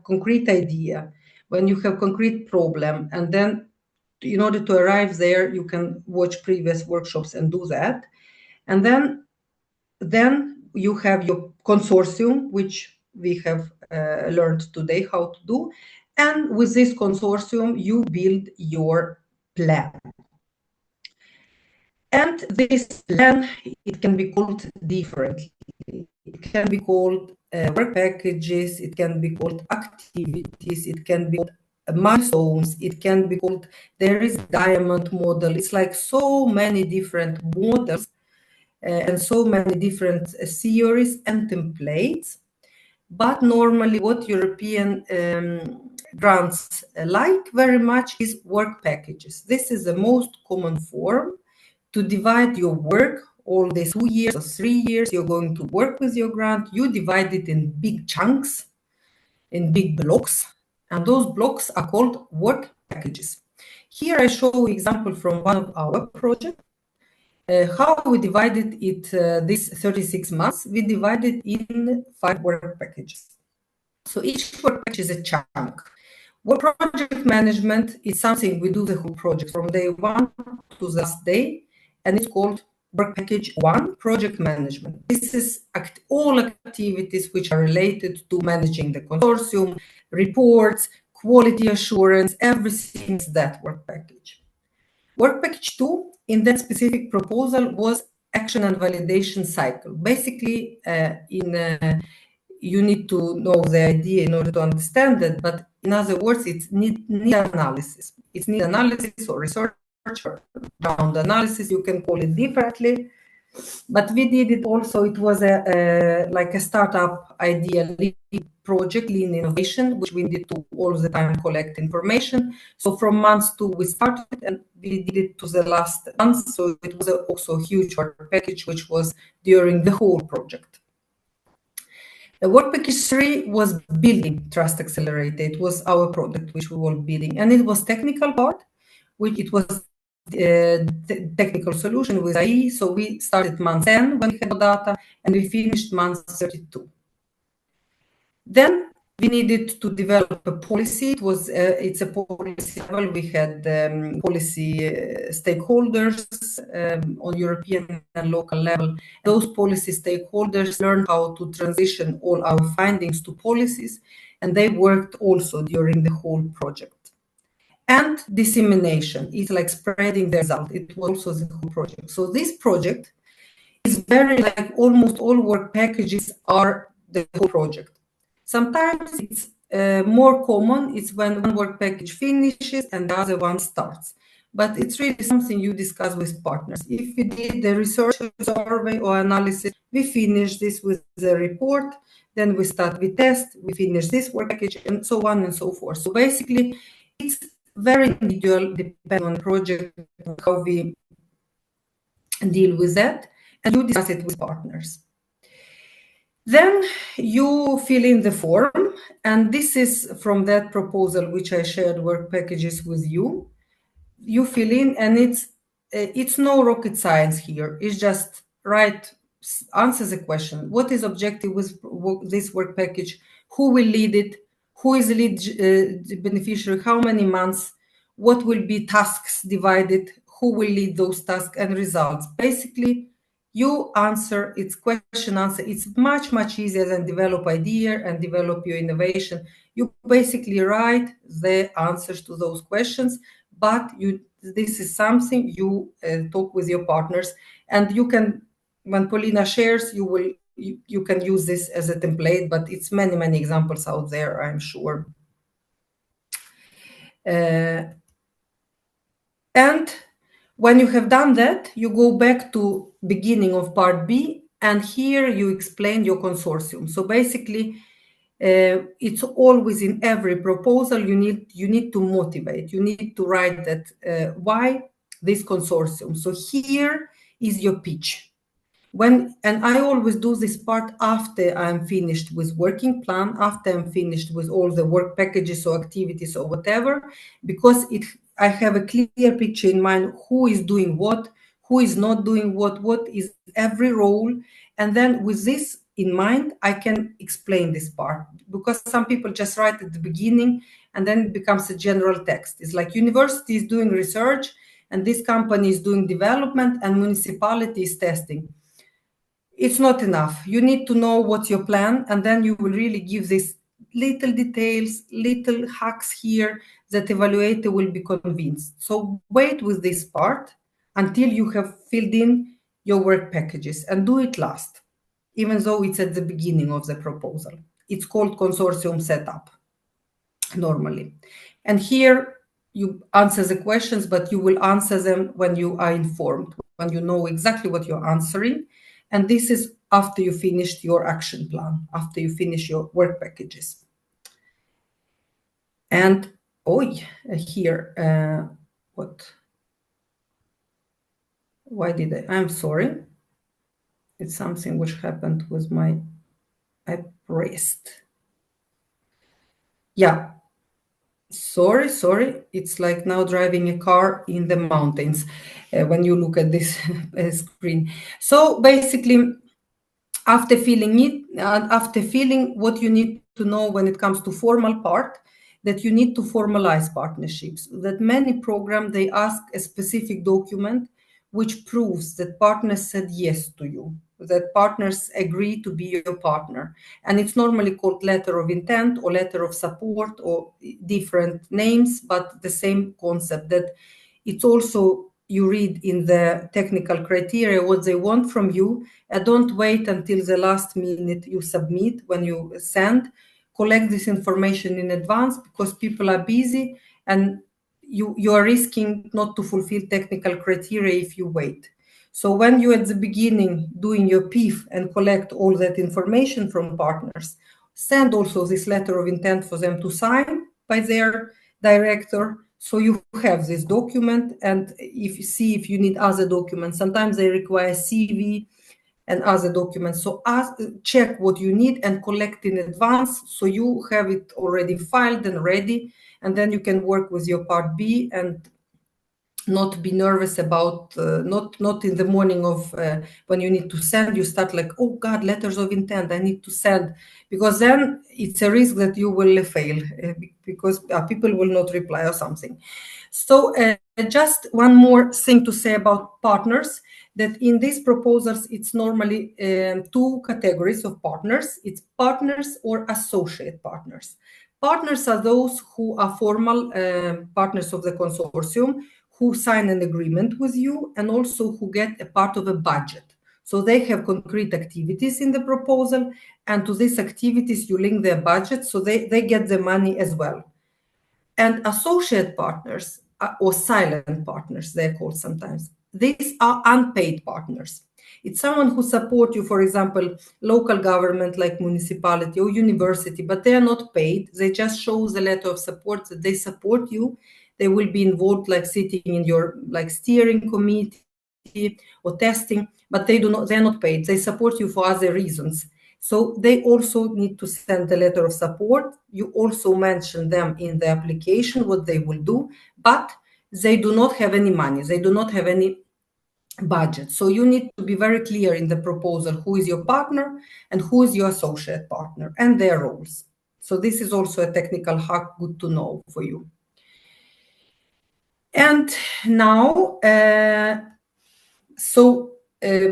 concrete idea, when you have concrete problem, and then in order to arrive there, you can watch previous workshops and do that. And then you have your consortium, which we have learned today how to do. And with this consortium, you build your plan. And this plan, it can be called differently. It can be called work packages, it can be called activities, it can be called milestones, it can be called, there is diamond model. It's like so many different models and so many different theories and templates. But normally what European grants like very much is work packages. This is the most common form to divide your work. All these 2 years or 3 years you're going to work with your grant, you divide it in big chunks, in big blocks, and those blocks are called work packages. Here I show an example from one of our projects. How we divided it this 36 months, we divided in 5 work packages. So each work package is a chunk. Work project management is something we do the whole project from day 1 to the last day, and it's called work package 1, project management. This is all activities which are related to managing the consortium, reports, quality assurance, everything is that work package. Work package 2 in that specific proposal was action and validation cycle. Basically, you need to know the idea in order to understand it, but in other words, it's need analysis. It's need analysis or research or round analysis, you can call it differently. But we did it also, it was like a startup idea project, lean innovation, which we did to all the time collect information. So from month 2 we started and we did it to the last month. So it was also a huge work package, which was during the whole project. The work package 3 was building Trust Accelerator. It was our product which we were building, and it was technical part, which it was technical solution with AI. So we started month 10 when we had data, and we finished month 32. Then we needed to develop a policy. It's a policy level. We had policy stakeholders on European and local level. Those policy stakeholders learned how to transition all our findings to policies, and they worked also during the whole project. And dissemination is like spreading the result. It was also the whole project. So this project is very like almost all work packages are the whole project. Sometimes it's more common. It's when one work package finishes and the other one starts. But it's really something you discuss with partners. If we did the research survey or analysis, we finish this with the report, then we start, we test, we finish this work package, and so on and so forth. So basically, it's very individual, depending on the project, how we deal with that, and you discuss it with partners. Then you fill in the form, and this is from that proposal which I shared work packages with you. You fill in, and it's no rocket science here. It's just answer the question. What is objective with this work package? Who will lead it? Who is the lead beneficiary? How many months? What will be tasks divided? Who will lead those tasks and results? Basically, you answer, it's question answer. It's much, much easier than develop idea and develop your innovation. You basically write the answers to those questions, but this is something you talk with your partners, and you can, when Paulina shares, you can use this as a template, but it's many, many examples out there, I'm sure. And when you have done that, you go back to beginning of part B, and here you explain your consortium. So basically, it's always in every proposal, you need to motivate. You need to write that why this consortium. So here is your pitch. And I always do this part after I'm finished with working plan, after I'm finished with all the work packages or activities or whatever, because I have a clear picture in mind who is doing what, who is not doing what is every role. And then with this in mind, I can explain this part, because some people just write at the beginning and then it becomes a general text. It's like university is doing research and this company is doing development and municipality is testing. It's not enough. You need to know what's your plan, and then you will really give these little details, little hacks here that evaluator will be convinced. So wait with this part until you have filled in your work packages, and do it last, even though it's at the beginning of the proposal. It's called consortium setup normally. And here you answer the questions, but you will answer them when you are informed, when you know exactly what you're answering. And this is after you finished your action plan, after you finish your work packages. And here, why did I'm sorry. It's something which happened with I pressed. Yeah. Sorry. It's like now driving a car in the mountains when you look at this screen. So basically, after filling what you need to know when it comes to formal part, that you need to formalize partnerships. That many programs, they ask a specific document which proves that partners said yes to you, that partners agree to be your partner. And it's normally called letter of intent or letter of support or different names, but the same concept, that it's also, you read in the technical criteria what they want from you, and don't wait until the last minute you submit when you send. Collect this information in advance, because people are busy and you are risking not to fulfill technical criteria if you wait. So when you at the beginning doing your PIF and collect all that information from partners, send also this letter of intent for them to sign by their director. So you have this document, and if you need other documents, sometimes they require CV and other documents. So check what you need and collect in advance, so you have it already filed and ready, and then you can work with your part B and not be nervous about, not in the morning of when you need to send, you start like, oh God, letters of intent, I need to send, because then it's a risk that you will fail because people will not reply or something. So just one more thing to say about partners, that in these proposals, it's normally two categories of partners. It's partners or associate partners. Partners are those who are formal partners of the consortium, who sign an agreement with you and also who get a part of a budget. So they have concrete activities in the proposal, and to these activities you link their budget, so they get the money as well. And associate partners, or silent partners, they're called sometimes. These are unpaid partners. It's someone who supports you, for example, local government like municipality or university, but they are not paid. They just show the letter of support that they support you. They will be involved, like sitting in your like steering committee or testing, but they're not paid. They support you for other reasons. So they also need to send a letter of support. You also mention them in the application, what they will do, but they do not have any money. They do not have any budget. So you need to be very clear in the proposal who is your partner and who is your associate partner and their roles. So this is also a technical hack, good to know for you. And now,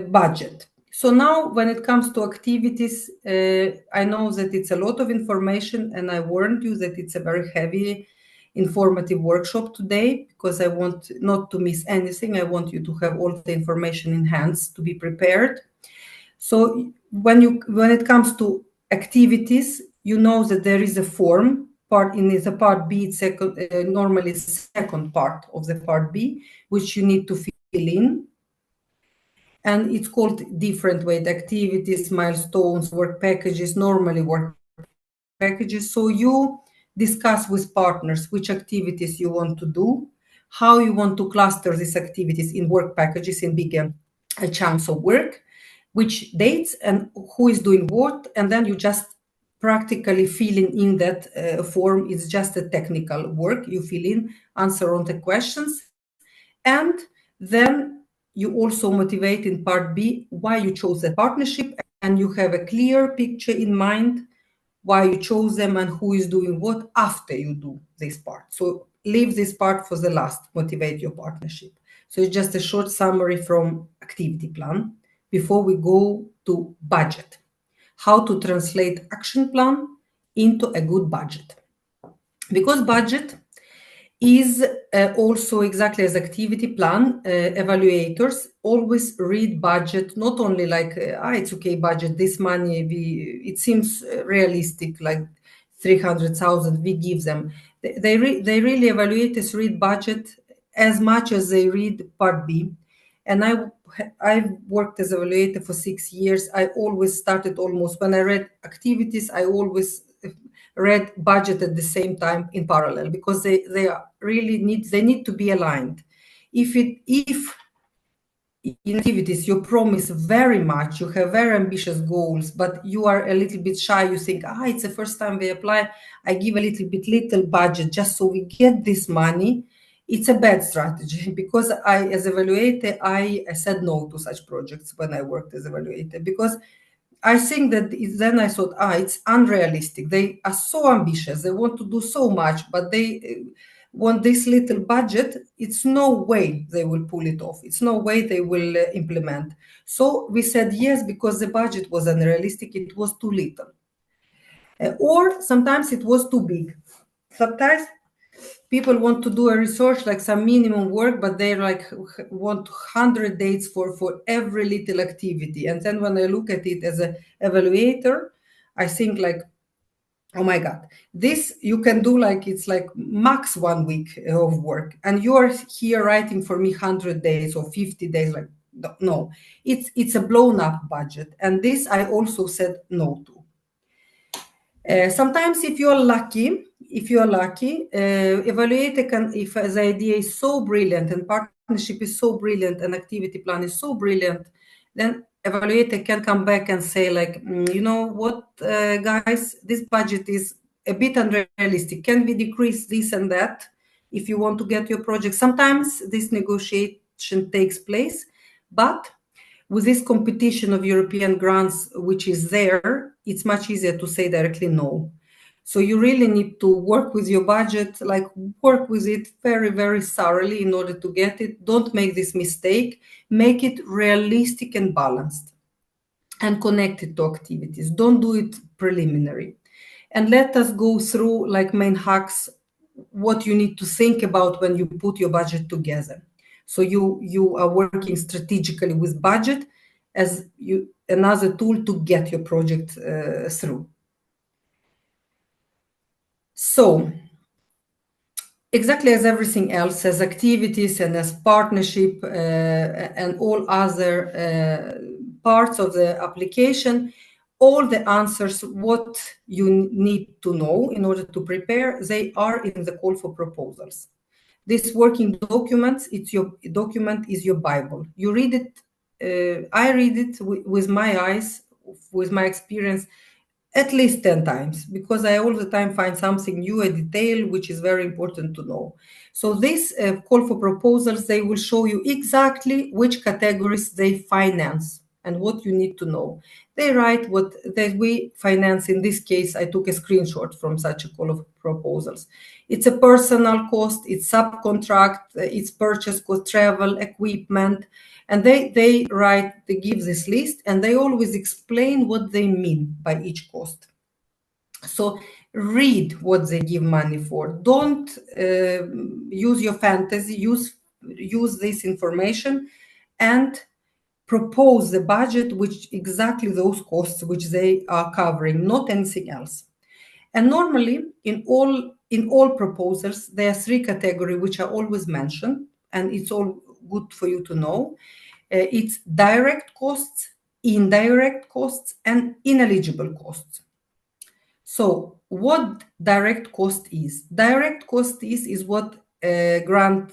budget. So now when it comes to activities, I know that it's a lot of information, and I warned you that it's a very heavy informative workshop today, because I want not to miss anything. I want you to have all the information in hands to be prepared. So when it comes to activities, you know that there is a form. Part B, it's normally second part of the part B, which you need to fill in. And it's called different weight activities, milestones, work packages, normally work packages. So you discuss with partners which activities you want to do, how you want to cluster these activities in work packages in bigger chunks of work, which dates and who is doing what, and then you just practically filling in that form. It's just a technical work. You fill in, answer on the questions, and then you also motivate in part B why you chose the partnership, and you have a clear picture in mind why you chose them and who is doing what after you do this part. So leave this part for the last, motivate your partnership. So it's just a short summary from activity plan before we go to budget. How to translate action plan into a good budget. Because budget is also exactly as activity plan, evaluators always read budget, not only like, it's okay, budget, this money, it seems realistic, like 300,000 we give them. They really, evaluators read budget as much as they read part B. And I've worked as evaluator for 6 years. I always started almost, when I read activities, I always read budget at the same time in parallel, because they need to be aligned. If in activities you promise very much, you have very ambitious goals, but you are a little bit shy, you think, it's the first time we apply, I give a little budget just so we get this money, it's a bad strategy. Because as evaluator, I said no to such projects when I worked as evaluator, because I think that then I thought, it's unrealistic. They are so ambitious. They want to do so much, but they want this little budget. It's no way they will pull it off. It's no way they will implement. So we said yes, because the budget was unrealistic. It was too little. Or sometimes it was too big. Sometimes people want to do a research, like some minimum work, but they want 100 dates for every little activity. And then when I look at it as an evaluator, I think like, oh my God, this you can do it's like max 1 week of work. And you're here writing for me 100 days or 50 days. Like, no, it's a blown up budget. And this I also said no to. Sometimes if you're lucky, evaluator can, if the idea is so brilliant and partnership is so brilliant and activity plan is so brilliant, then evaluator can come back and say like, you know what, guys, this budget is a bit unrealistic. Can we decrease this and that? if you want to get your project. Sometimes this negotiation takes place, but with this competition of European grants, which is there, it's much easier to say directly no. So you really need to work with your budget, like work with it very, very thoroughly in order to get it. Don't make this mistake. Make it realistic and balanced and connect it to activities. Don't do it preliminary. And let us go through like main hacks, what you need to think about when you put your budget together. So you are working strategically with budget as another tool to get your project through. So exactly as everything else, as activities and as partnership and all other parts of the application, all the answers, what you need to know in order to prepare, they are in the call for proposals. This working document, document is your Bible. You read it, I read it with my eyes, with my experience, at least 10 times, because I all the time find something new, a detail, which is very important to know. So this call for proposals, they will show you exactly which categories they finance and what you need to know. They write what we finance. In this case, I took a screenshot from such a call of proposals. It's a personal cost, it's subcontract, it's purchase cost, travel, equipment, and they give this list, and they always explain what they mean by each cost. So read what they give money for. Don't use your fantasy. Use this information and propose the budget which exactly those costs which they are covering, not anything else. And normally in all proposals, there are 3 categories which are always mentioned, and it's all good for you to know. It's direct costs, indirect costs, and ineligible costs. So what direct cost is? Direct cost is what a grant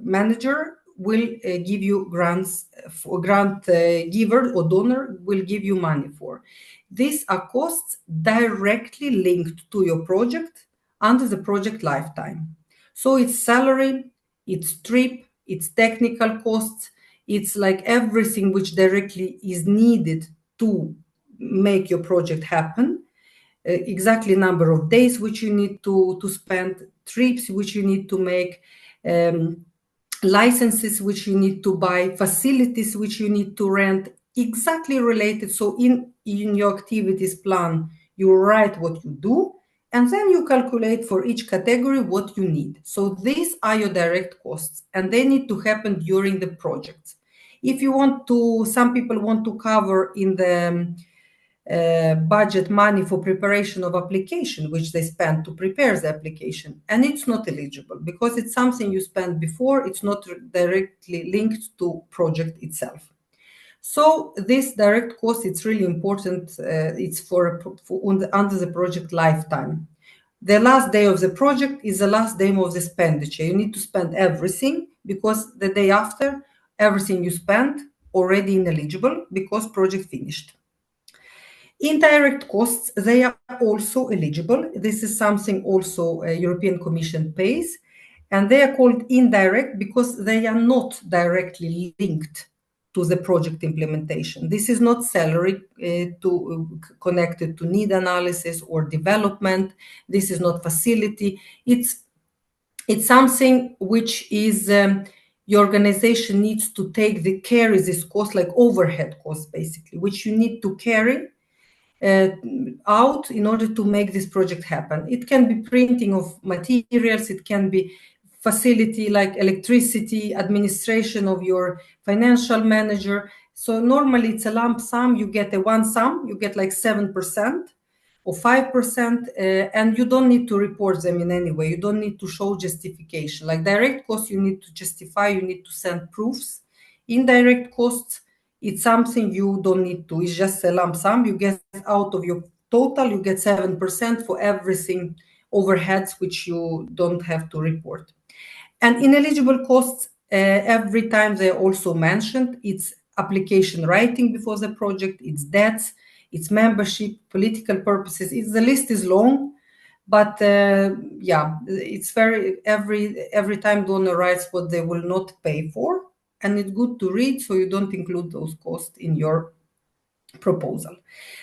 manager will give you grants for, grant giver or donor will give you money for. These are costs directly linked to your project under the project lifetime. So it's salary, it's trip, it's technical costs, it's like everything which directly is needed to make your project happen. Exactly number of days which you need to spend, trips which you need to make, licenses which you need to buy, facilities which you need to rent, exactly related. So in your activities plan, you write what you do, and then you calculate for each category what you need. So these are your direct costs, and they need to happen during the project. If you want to, some people want to cover in the budget money for preparation of application, which they spend to prepare the application, and it's not eligible because it's something you spend before. It's not directly linked to project itself. So this direct cost, it's really important. It's under the project lifetime. The last day of the project is the last day of the expenditure. You need to spend everything, because the day after, everything you spent already ineligible because project finished. Indirect costs, they are also eligible. This is something also European Commission pays, and they are called indirect because they are not directly linked to the project implementation. This is not salary connected to need analysis or development. This is not facility. It's something which is your organization needs to carry this cost, like overhead costs, basically, which you need to carry out in order to make this project happen. It can be printing of materials, it can be facility like electricity, administration of your financial manager. So normally it's a lump sum. You get a one sum, you get like 7% or 5%, and you don't need to report them in any way. You don't need to show justification. Like direct costs, you need to justify, you need to send proofs. Indirect costs, it's something you don't need to. It's just a lump sum. You get out of your total, you get 7% for everything overheads which you don't have to report. And ineligible costs, every time they're also mentioned. It's application writing before the project, it's debts, it's membership, political purposes. The list is long, But yeah, it's every time donor writes what they will not pay for, and it's good to read so you don't include those costs in your proposal.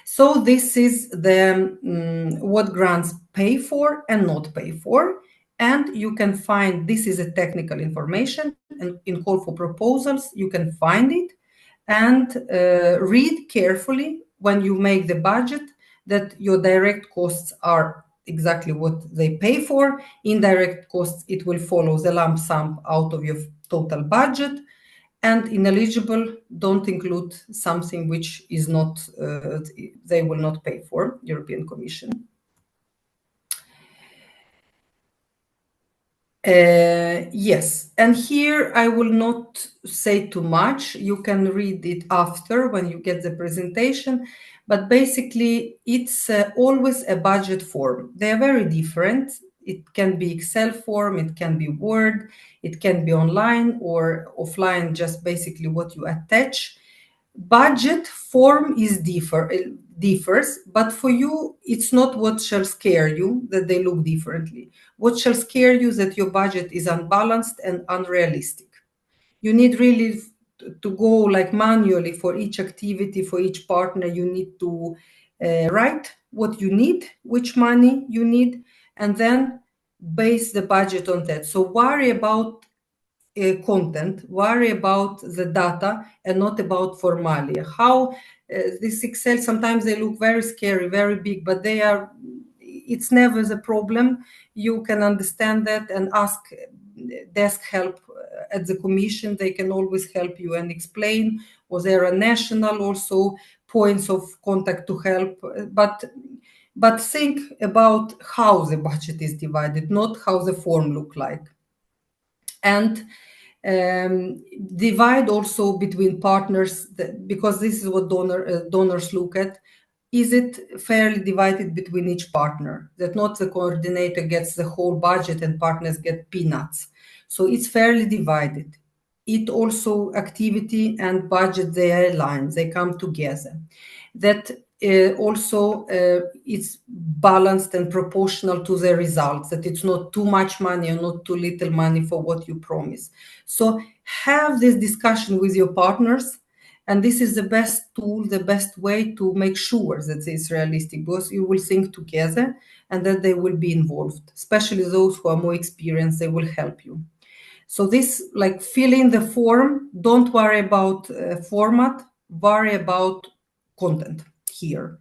So this is the what grants pay for and not pay for. And you can find, this is a technical information, and in call for proposals, you can find it and read carefully when you make the budget that your direct costs are exactly what they pay for. Indirect costs, it will follow the lump sum out of your total budget. And ineligible, don't include something which is not, they will not pay for, European Commission. Yes, and here I will not say too much. You can read it after when you get the presentation, but basically it's always a budget form. They are very different. It can be Excel form, it can be Word, it can be online or offline, just basically what you attach. Budget form is differs, but for you, it's not what shall scare you that they look differently. What shall scare you is that your budget is unbalanced and unrealistic. You need really to go like manually for each activity, for each partner. You need to write what you need, which money you need, and then base the budget on that. So worry about content, worry about the data and not about formalia. How this Excel, sometimes they look very scary, very big, but they are, it's never the problem. You can understand that and ask desk help at the commission. They can always help you and explain, or there are national also points of contact to help. But think about how the budget is divided, not how the form look like. And divide also between partners, because this is what donors look at. Is it fairly divided between each partner? That not the coordinator gets the whole budget and partners get peanuts. So it's fairly divided. It also, activity and budget, they align, they come together. That also it's balanced and proportional to the results, that it's not too much money or not too little money for what you promise. So have this discussion with your partners, and this is the best tool, the best way to make sure that it's realistic, because you will think together and that they will be involved, especially those who are more experienced, they will help you. So this, like, fill in the form, don't worry about format, worry about content here,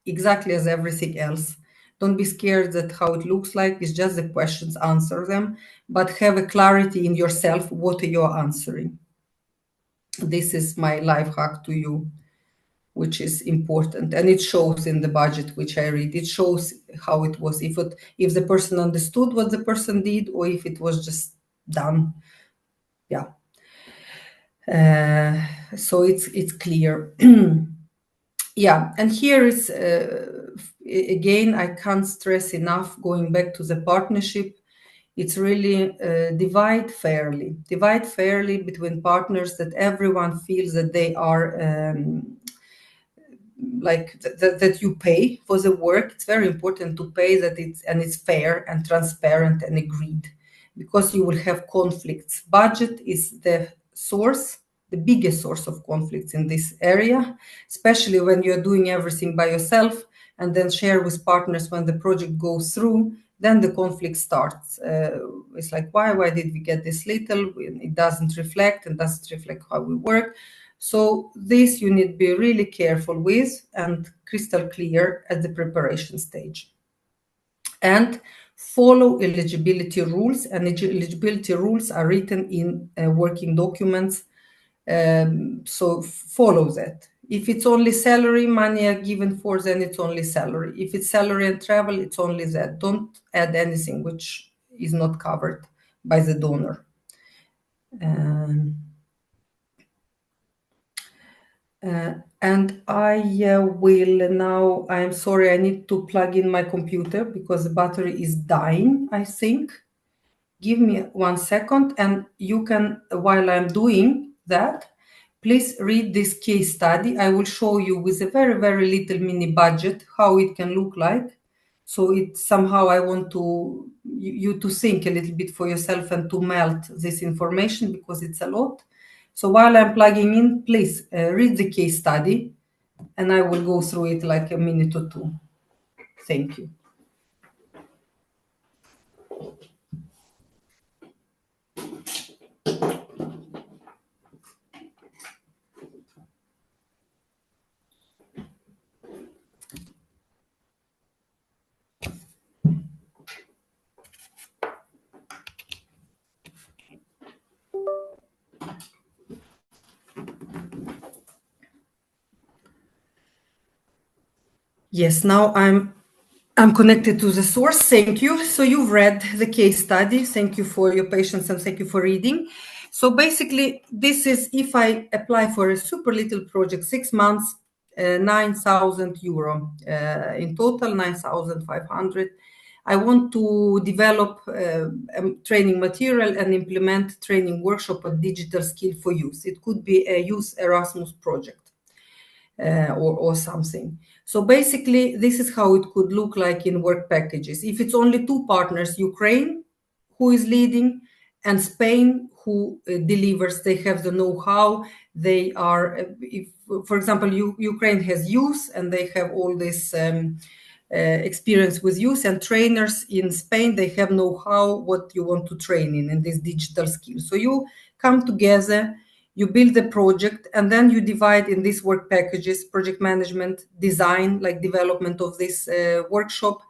exactly as everything else. Don't be scared that how it looks like, it's just the questions, answer them, but have a clarity in yourself what you're answering. This is my life hack to you, which is important, and it shows in the budget which I read. It shows how it was, if the person understood what the person did, or if it was just done. Yeah. So it's clear. Yeah, and here is again, I can't stress enough, going back to the partnership, it's really divide fairly between partners, that everyone feels that they are like that you pay for the work. It's very important to pay that it's fair and transparent and agreed, because you will have conflicts. Budget is the biggest source of conflicts in this area, especially when you're doing everything by yourself and then share with partners when the project goes through, then the conflict starts. It's like, why did we get this little? It doesn't reflect how we work. So this you need to be really careful with and crystal clear at the preparation stage. And follow eligibility rules, and eligibility rules are written in working documents. So follow that. If it's only salary, money are given for, then it's only salary. If it's salary and travel, it's only that. Don't add anything which is not covered by the donor. And I will now, I'm sorry, I need to plug in my computer because the battery is dying, I think. Give me 1 second, and you can, while I'm doing that, please read this case study. I will show you with a very, very little mini budget how it can look like. So it somehow I want to you to think a little bit for yourself and to melt this information because it's a lot. So while I'm plugging in, please read the case study and I will go through it like a minute or two. Thank you. Yes, now I'm connected to the source. Thank you. So you've read the case study. Thank you for your patience and thank you for reading. So basically, this is if I apply for a super little project, 6 months, 9,000 euro in total, 9,500. I want to develop training material and implement training workshop on digital skill for youth. It could be a youth Erasmus project. Or something. So basically, this is how it could look like in work packages. If it's only 2 partners, Ukraine, who is leading, and Spain, who delivers, they have the know-how. They are, if, for example, Ukraine has youth, and they have all this experience with youth, and trainers in Spain, they have know-how what you want to train in this digital skill. So you come together, you build the project, and then you divide in these work packages, project management, design, like development of this workshop.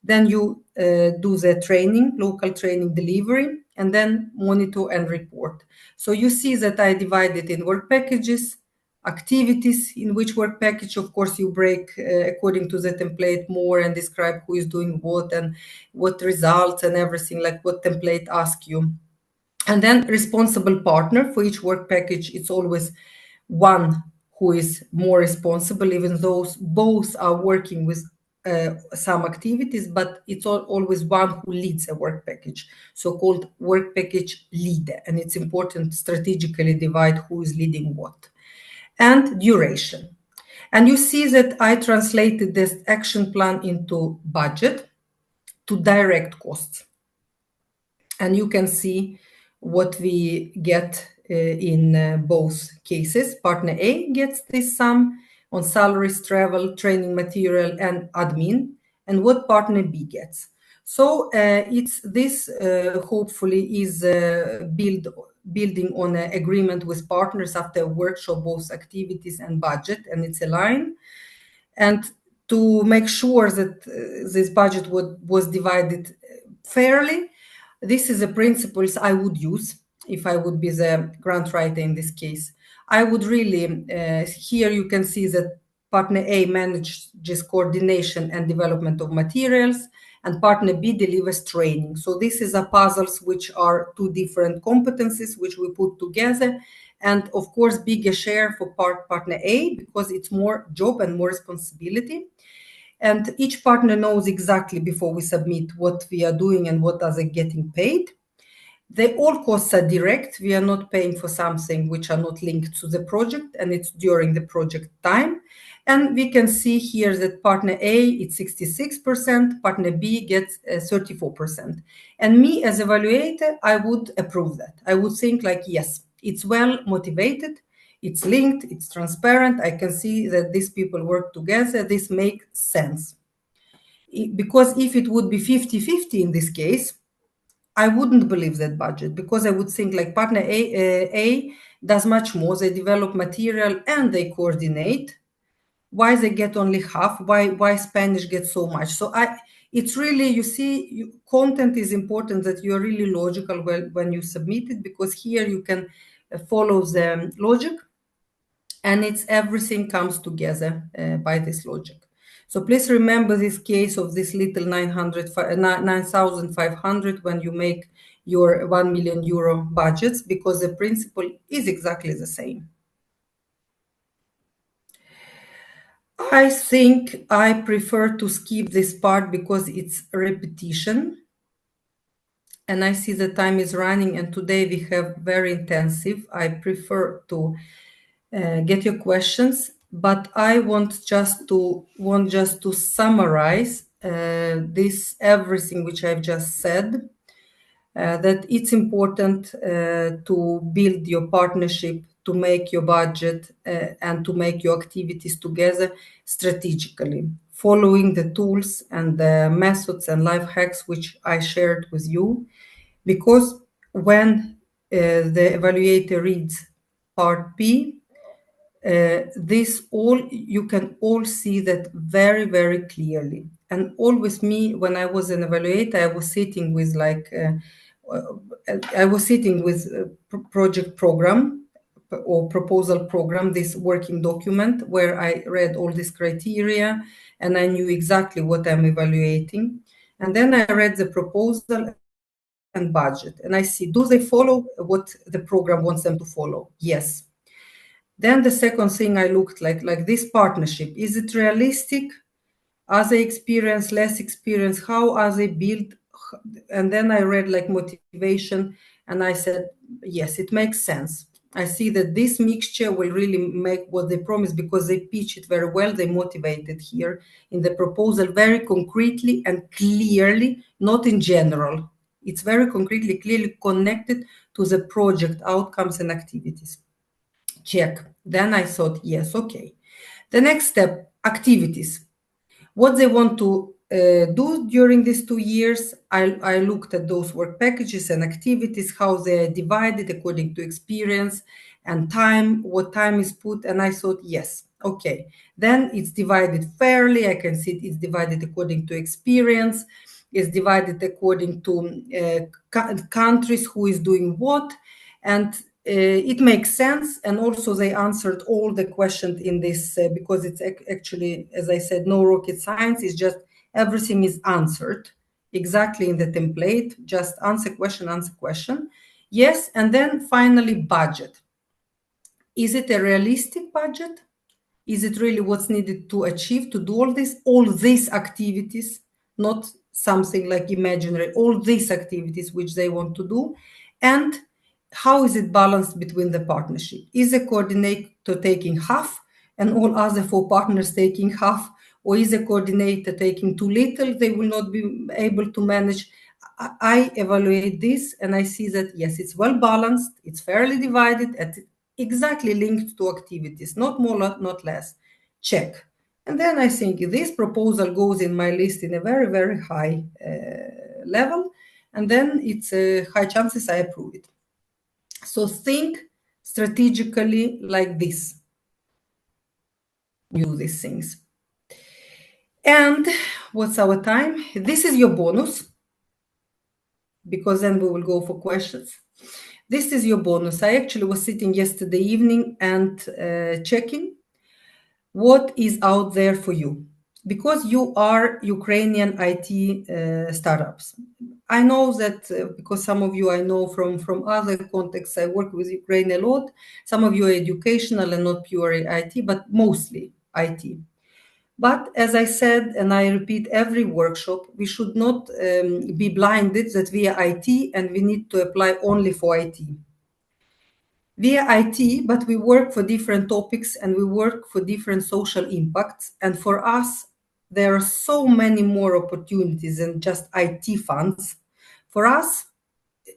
Then you do the training, local training delivery, and then monitor and report. So you see that I divided in work packages, activities in which work package, of course, you break according to the template more and describe who is doing what and what results and everything, like what template asks you. And then responsible partner for each work package, it's always one who is more responsible, even though both are working with some activities, but it's always one who leads a work package, so-called work package leader. And it's important to strategically divide who is leading what. And duration. And you see that I translated this action plan into budget to direct costs. And you can see what we get in both cases. Partner A gets this sum on salaries, travel, training material, and admin, and what partner B gets. So it's this hopefully is building on an agreement with partners after a workshop, both activities and budget, and it's aligned. And to make sure that this budget was divided fairly, this is the principles I would use if I would be the grant writer in this case. I would really, here you can see that partner A manages coordination and development of materials, and partner B delivers training. So this is a puzzles which are 2 different competencies which we put together. And of course, bigger share for partner A because it's more job and more responsibility. And each partner knows exactly before we submit what we are doing and what are they getting paid. All costs are direct. We are not paying for something which are not linked to the project, and it's during the project time. And we can see here that partner A, it's 66%, partner B gets 34%. And me as evaluator, I would approve that. I would think like, yes, it's well motivated, it's linked, it's transparent. I can see that these people work together. This makes sense. Because if it would be 50-50 in this case, I wouldn't believe that budget, because I would think like partner A does much more. They develop material and they coordinate. Why they get only half? Why Spanish gets so much? So it's really, you see, content is important, that you're really logical when you submit it, because here you can follow the logic, and it's everything comes together by this logic. So please remember this case of this little 9,500 when you make your 1 million euro budgets, because the principle is exactly the same. I think I prefer to skip this part because it's repetition. And I see the time is running, and today we have very intensive. I prefer to get your questions, but I want just to summarize this everything which I've just said, that it's important to build your partnership, to make your budget, and to make your activities together strategically, following the tools and the methods and life hacks which I shared with you. Because when the evaluator reads part B, this all, you can all see that very, very clearly. And all with me, when I was an evaluator, I was sitting with project program or proposal program, this working document where I read all this criteria and I knew exactly what I'm evaluating. And then I read the proposal and budget, and I see, do they follow what the program wants them to follow? Yes. Then the second thing I looked like this partnership, is it realistic? Are they experienced, less experienced? How are they built? And then I read like motivation, and I said, yes, it makes sense. I see that this mixture will really make what they promise, because they pitch it very well. They motivated here in the proposal very concretely and clearly, not in general. It's very concretely, clearly connected to the project outcomes and activities. Check. Then I thought, yes, okay. The next step, activities. What they want to do during these 2 years, I looked at those work packages and activities, how they are divided according to experience and time, what time is put, and I thought, yes, okay. Then it's divided fairly. I can see it's divided according to experience. It's divided according to countries, who is doing what, and it makes sense. And also they answered all the questions in this, because it's actually, as I said, no rocket science. It's just everything is answered exactly in the template. Just answer question. Yes. And then finally, budget. Is it a realistic budget? Is it really what's needed to achieve, to do all these activities, not something like imaginary, all these activities which they want to do? And how is it balanced between the partnership? Is a coordinator taking half and all other 4 partners taking half? Or is a coordinator taking too little? They will not be able to manage. I evaluate this and I see that, yes, it's well balanced, it's fairly divided, and exactly linked to activities, not more, not less. Check. And then I think this proposal goes in my list in a very, very high level. And then it's high chances I approve it. So think strategically like this. You do these things. And what's our time? This is your bonus, because then we will go for questions. This is your bonus. I actually was sitting yesterday evening and checking what is out there for you, because you are Ukrainian IT startups. I know that because some of you I know from other contexts. I work with Ukraine a lot. Some of you are educational and not pure IT, but mostly IT. But as I said, and I repeat every workshop, we should not be blinded that we are IT and we need to apply only for IT. We are IT, but we work for different topics and we work for different social impacts. And for us, there are so many more opportunities than just IT funds. For us,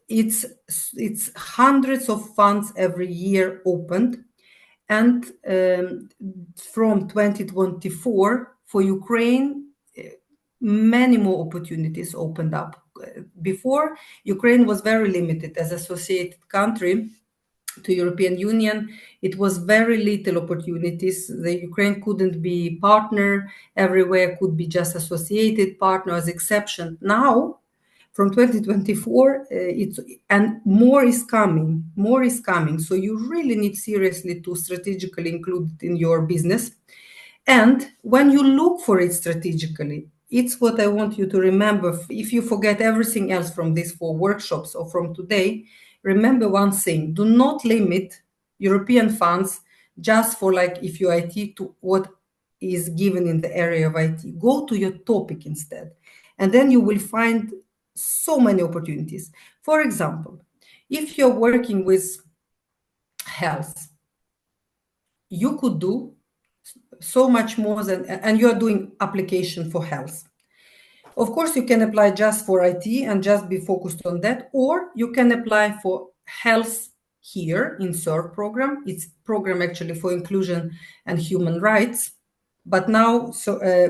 it's hundreds of funds every year opened. And from 2024, for Ukraine, many more opportunities opened up. Before, Ukraine was very limited as associated country to European Union. It was very little opportunities. The Ukraine couldn't be partner everywhere, could be just associated partner as exception. Now, from 2024, and more is coming. So you really need seriously to strategically include it in your business. And when you look for it strategically, it's what I want you to remember. If you forget everything else from these 4 workshops or from today, remember one thing: do not limit European funds just for like if you're IT to what is given in the area of IT. Go to your topic instead. And then you will find so many opportunities. For example, if you're working with health, you could do so much more than, and you're doing application for health. Of course, you can apply just for IT and just be focused on that, or you can apply for health here in SERV program. It's program actually for inclusion and human rights. But now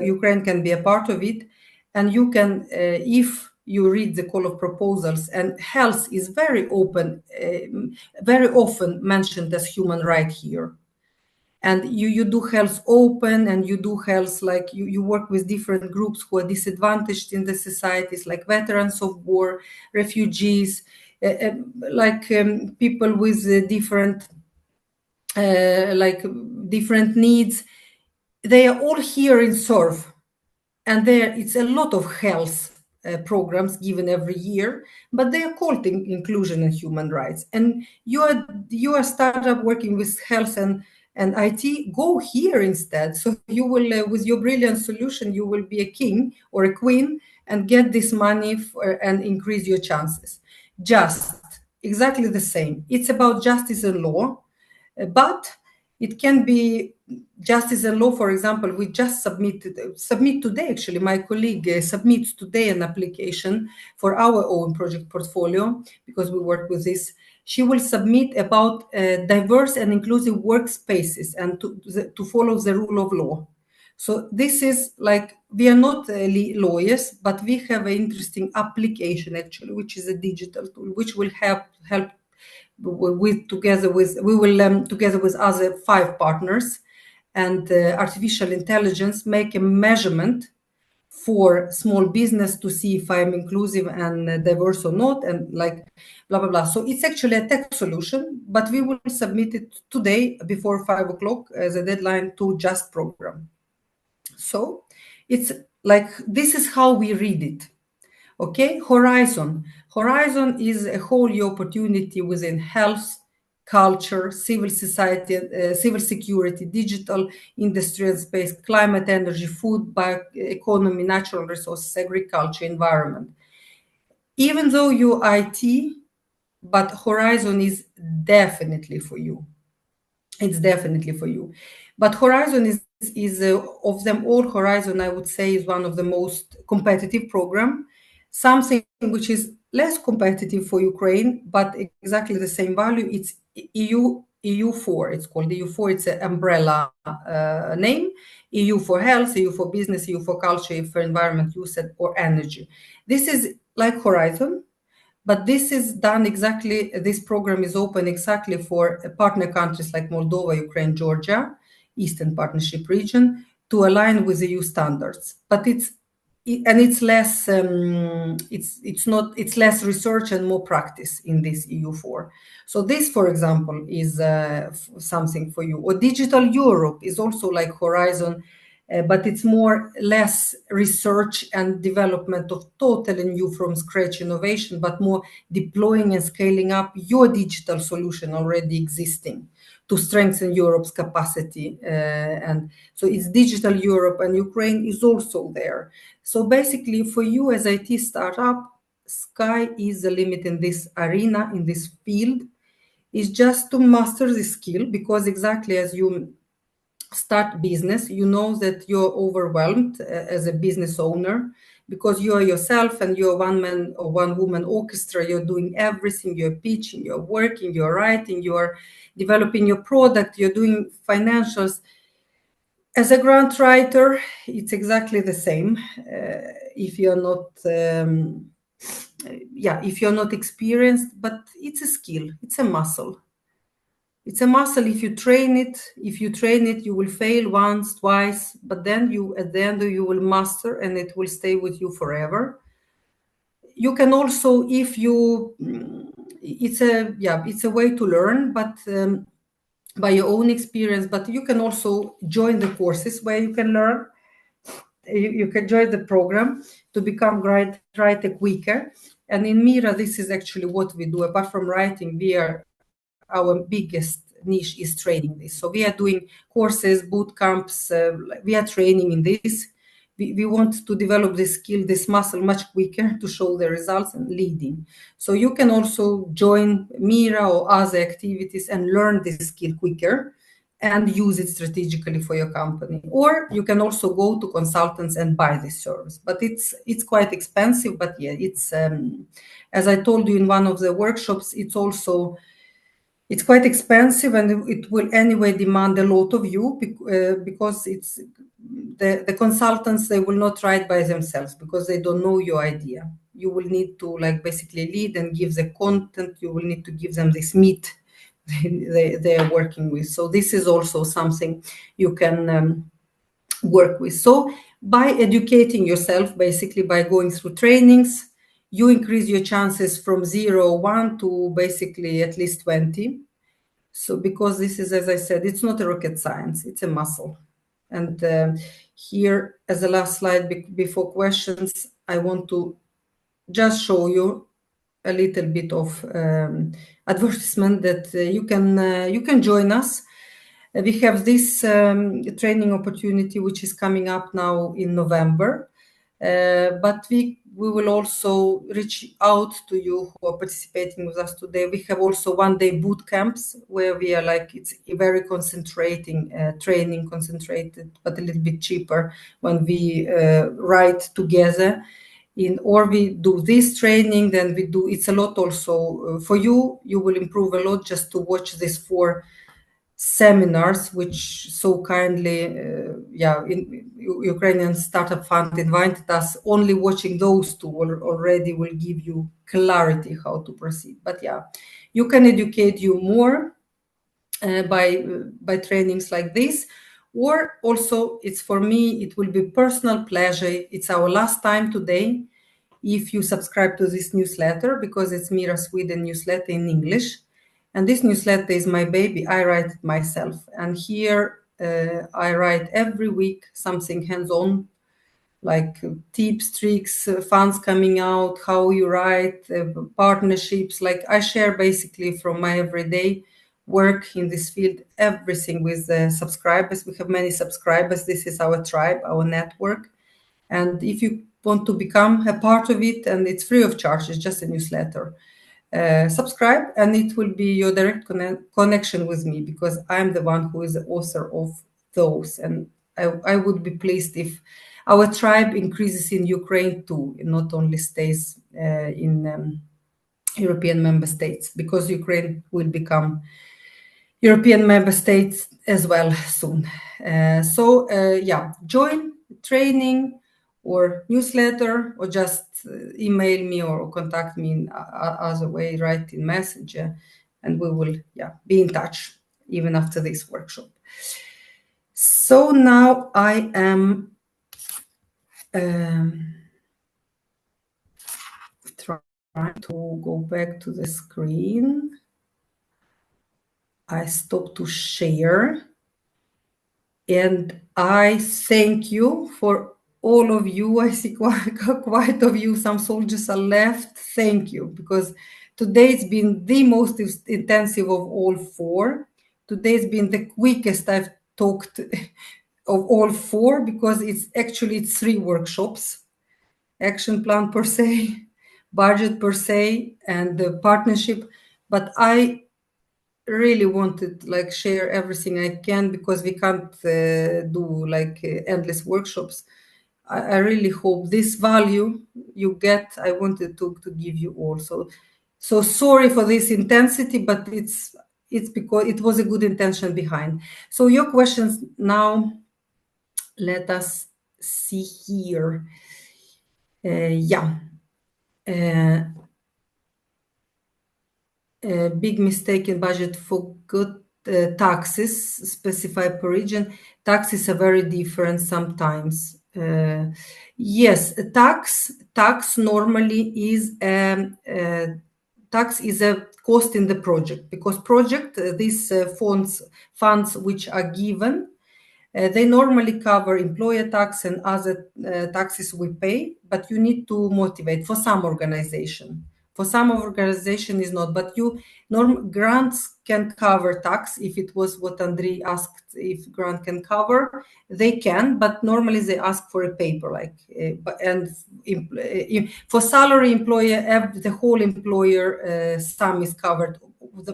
Ukraine can be a part of it. And you can, if you read the call of proposals, and health is very often mentioned as human right here. And you do health open, and you do health like you work with different groups who are disadvantaged in the societies, like veterans of war, refugees, people with different needs. They are all here in SERV, and it's a lot of health programs given every year, but they are called inclusion and human rights. And you are a startup working with health and IT, go here instead. So you will, with your brilliant solution, you will be a king or a queen and get this money and increase your chances. Just exactly the same. It's about justice and law, but it can be justice and law. For example, we just submit today, actually, my colleague submits today an application for our own project portfolio, because we work with this. She will submit about diverse and inclusive workspaces and to follow the rule of law. So this is like, we are not lawyers, but we have an interesting application actually, which is a digital tool, which will help together with other 5 partners and artificial intelligence make a measurement for small business to see if I'm inclusive and diverse or not, and like blah blah blah. So it's actually a tech solution, but we will submit it today before 5 o'clock as a deadline to Just program. So it's like, this is how we read it. Okay, Horizon is a whole new opportunity within health, culture, civil society, civil security, digital, industry and space, climate, energy, food, bioeconomy, natural resources, agriculture, environment. Even though you IT, but Horizon is definitely for you. It's definitely for you. But Horizon is of them all, Horizon, I would say, is one of the most competitive program. Something which is less competitive for Ukraine, but exactly the same value. It's EU4. It's called EU4. It's an umbrella name. EU for health, EU for business, EU for culture, EU for environment, you said, or energy. This is like Horizon, but this is done exactly, this program is open exactly for partner countries like Moldova, Ukraine, Georgia, Eastern Partnership region, to align with EU standards. But it's less, it's less research and more practice in this EU4. So this, for example, is something for you. Or Digital Europe is also like Horizon, but it's less research and development of totally new from scratch innovation, but more deploying and scaling up your digital solution already existing to strengthen Europe's capacity. And so it's Digital Europe, and Ukraine is also there. So basically for you as IT startup, sky is the limit in this arena, in this field, is just to master the skill, because exactly as you start business, you know that you're overwhelmed as a business owner, because you are yourself and you're one man or one woman orchestra. You're doing everything. You're pitching, you're working, you're writing, you're developing your product, you're doing financials. As a grant writer, it's exactly the same. If you're not if you're not experienced, but it's a skill, it's a muscle. It's a muscle. If you train it, you will fail once, twice, but then at the end you will master, and it will stay with you forever. You can also, it's a way to learn, but by your own experience. But you can also join the courses where you can learn. You can join the program to become writer quicker. And in Mira, this is actually what we do. Apart from writing, our biggest niche is training this. So we are doing courses, boot camps, we are training in this. We want to develop this skill, this muscle much quicker to show the results and leading. So you can also join Mira or other activities and learn this skill quicker and use it strategically for your company. Or you can also go to consultants and buy this service. But it's quite expensive. But yeah, it's as I told you in one of the workshops, it's quite expensive, and it will anyway demand a lot of you because it's the consultants, they will not write by themselves because they don't know your idea. You will need to like basically lead and give the content. You will need to give them this meat they are working with. So this is also something you can work with. So by educating yourself, basically by going through trainings, you increase your chances from 0, 1 to basically at least 20. So because this is, as I said, it's not a rocket science, it's a muscle. And here, as the last slide before questions, I want to just show you a little bit of advertisement that you can join us. We have this training opportunity which is coming up now in November, but we will also reach out to you who are participating with us today. We have also one-day boot camps where we are like, it's very concentrating, training concentrated, but a little bit cheaper when we write together. Or we do this training, then we do, it's a lot also for you. You will improve a lot just to watch these 4 seminars, which so kindly, Ukrainian Startup Fund invited us. Only watching those 2 already will give you clarity how to proceed. But yeah, you can educate you more by trainings like this. Or also, it's for me, it will be personal pleasure. It's our last time today. If you subscribe to this newsletter, because it's Mira Sweden newsletter in English. And this newsletter is my baby. I write it myself. And here I write every week something hands-on, like tips, tricks, funds coming out, how you write, partnerships. Like I share basically from my everyday work in this field, everything with the subscribers. We have many subscribers. This is our tribe, our network. And if you want to become a part of it, and it's free of charge, it's just a newsletter, subscribe, and it will be your direct connection with me, because I'm the one who is the author of those. And I would be pleased if our tribe increases in Ukraine too, and not only stays in European member states, because Ukraine will become European member states as well soon. Join training or newsletter, or just email me or contact me in other way, write in Messenger, and we will be in touch even after this workshop. So now I am trying to go back to the screen. I stopped to share, and I thank you for all of you. I see quite of you, some soldiers are left. Thank you, because today's been the most intensive of all 4. Today's been the quickest I've talked of all 4, because it's 3 workshops: action plan per se, budget per se, and the partnership. But I really wanted like share everything I can, because we can't do like endless workshops. I really hope this value you get, I wanted to give you also. So sorry for this intensity, but it's because it was a good intention behind. So your questions now, let us see here. Big mistake in budget for good taxes specified per region. Taxes are very different sometimes. Yes, tax normally is tax is a cost in the project, because project these funds which are given, they normally cover employer tax and other taxes we pay, but you need to motivate for some organization. For some organization is not, but grants can cover tax. If it was what Andrei asked, if grant can cover, they can, but normally they ask for a paper, for salary employer, the whole employer sum is covered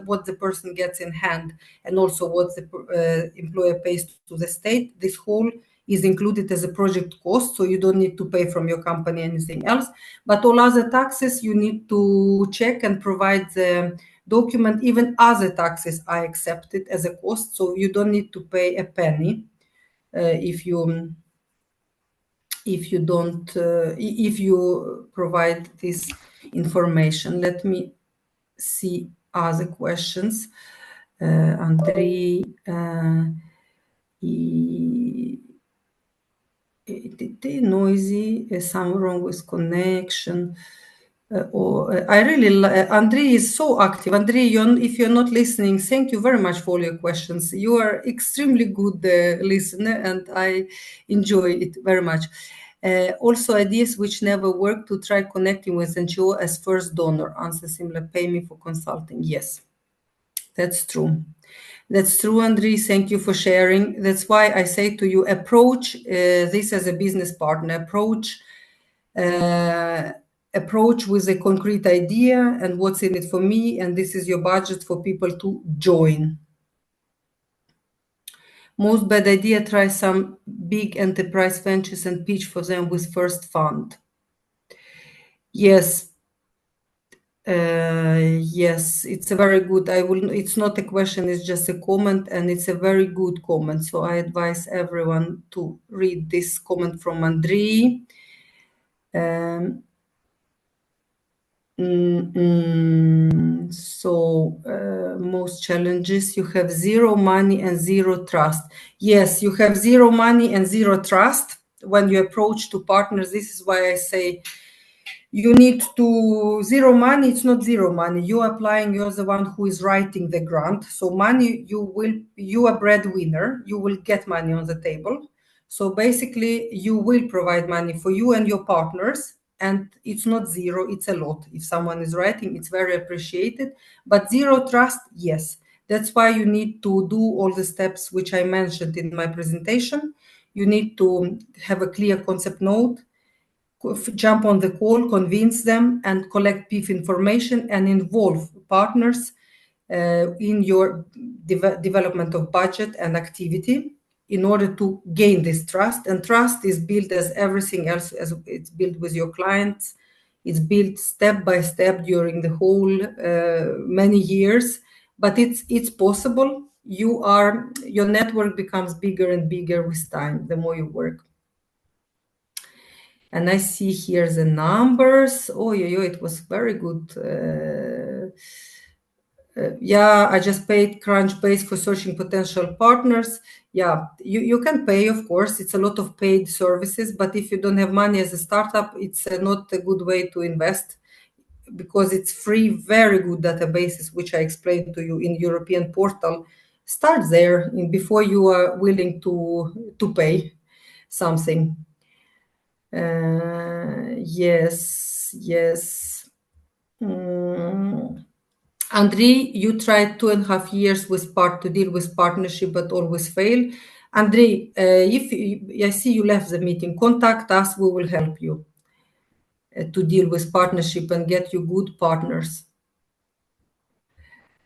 what the person gets in hand, and also what the employer pays to the state. This whole is included as a project cost, so you don't need to pay from your company anything else. But all other taxes you need to check and provide the document. Even other taxes are accepted as a cost, so you don't need to pay a penny if you provide this information. Let me see other questions. Andrei, noisy, something wrong with connection. I really, Andrei is so active. Andrei, if you're not listening, thank you very much for all your questions. You are extremely good listener, and I enjoy it very much. Also, ideas which never work to try connecting with NGO as first donor. Answer similar, pay me for consulting. Yes, that's true. That's true, Andrei. Thank you for sharing. That's why I say to you, approach this as a business partner. Approach with a concrete idea and what's in it for me, and this is your budget for people to join. Most bad idea, try some big enterprise ventures and pitch for them with first fund. Yes. Yes, it's a very good, it's not a question, it's just a comment, and it's a very good comment. So I advise everyone to read this comment from Andrei. Most challenges, you have zero money and zero trust. Yes, you have zero money and zero trust when you approach to partners. This is why I say you need to zero money. It's not zero money. You're applying, you're the one who is writing the grant. So money, you are breadwinner, you will get money on the table. So basically you will provide money for you and your partners. And it's not zero, it's a lot. If someone is writing, it's very appreciated. But zero trust, yes. That's why you need to do all the steps which I mentioned in my presentation. You need to have a clear concept note, jump on the call, convince them, and collect PIF information and involve partners in your development of budget and activity in order to gain this trust. And trust is built as everything else, as it's built with your clients. It's built step by step during the whole many years, but it's possible. Your network becomes bigger and bigger with time, the more you work. And I see here the numbers. Oh, it was very good. Yeah, I just paid Crunchbase for searching potential partners. Yeah, you can pay, of course. It's a lot of paid services, but if you don't have money as a startup, it's not a good way to invest, because it's free, very good databases, which I explained to you in European portal. Start there before you are willing to pay something. Yes. Andrei, you tried 2.5 years to deal with partnership, but always fail. Andrei, I see you left the meeting, contact us, we will help you to deal with partnership and get you good partners.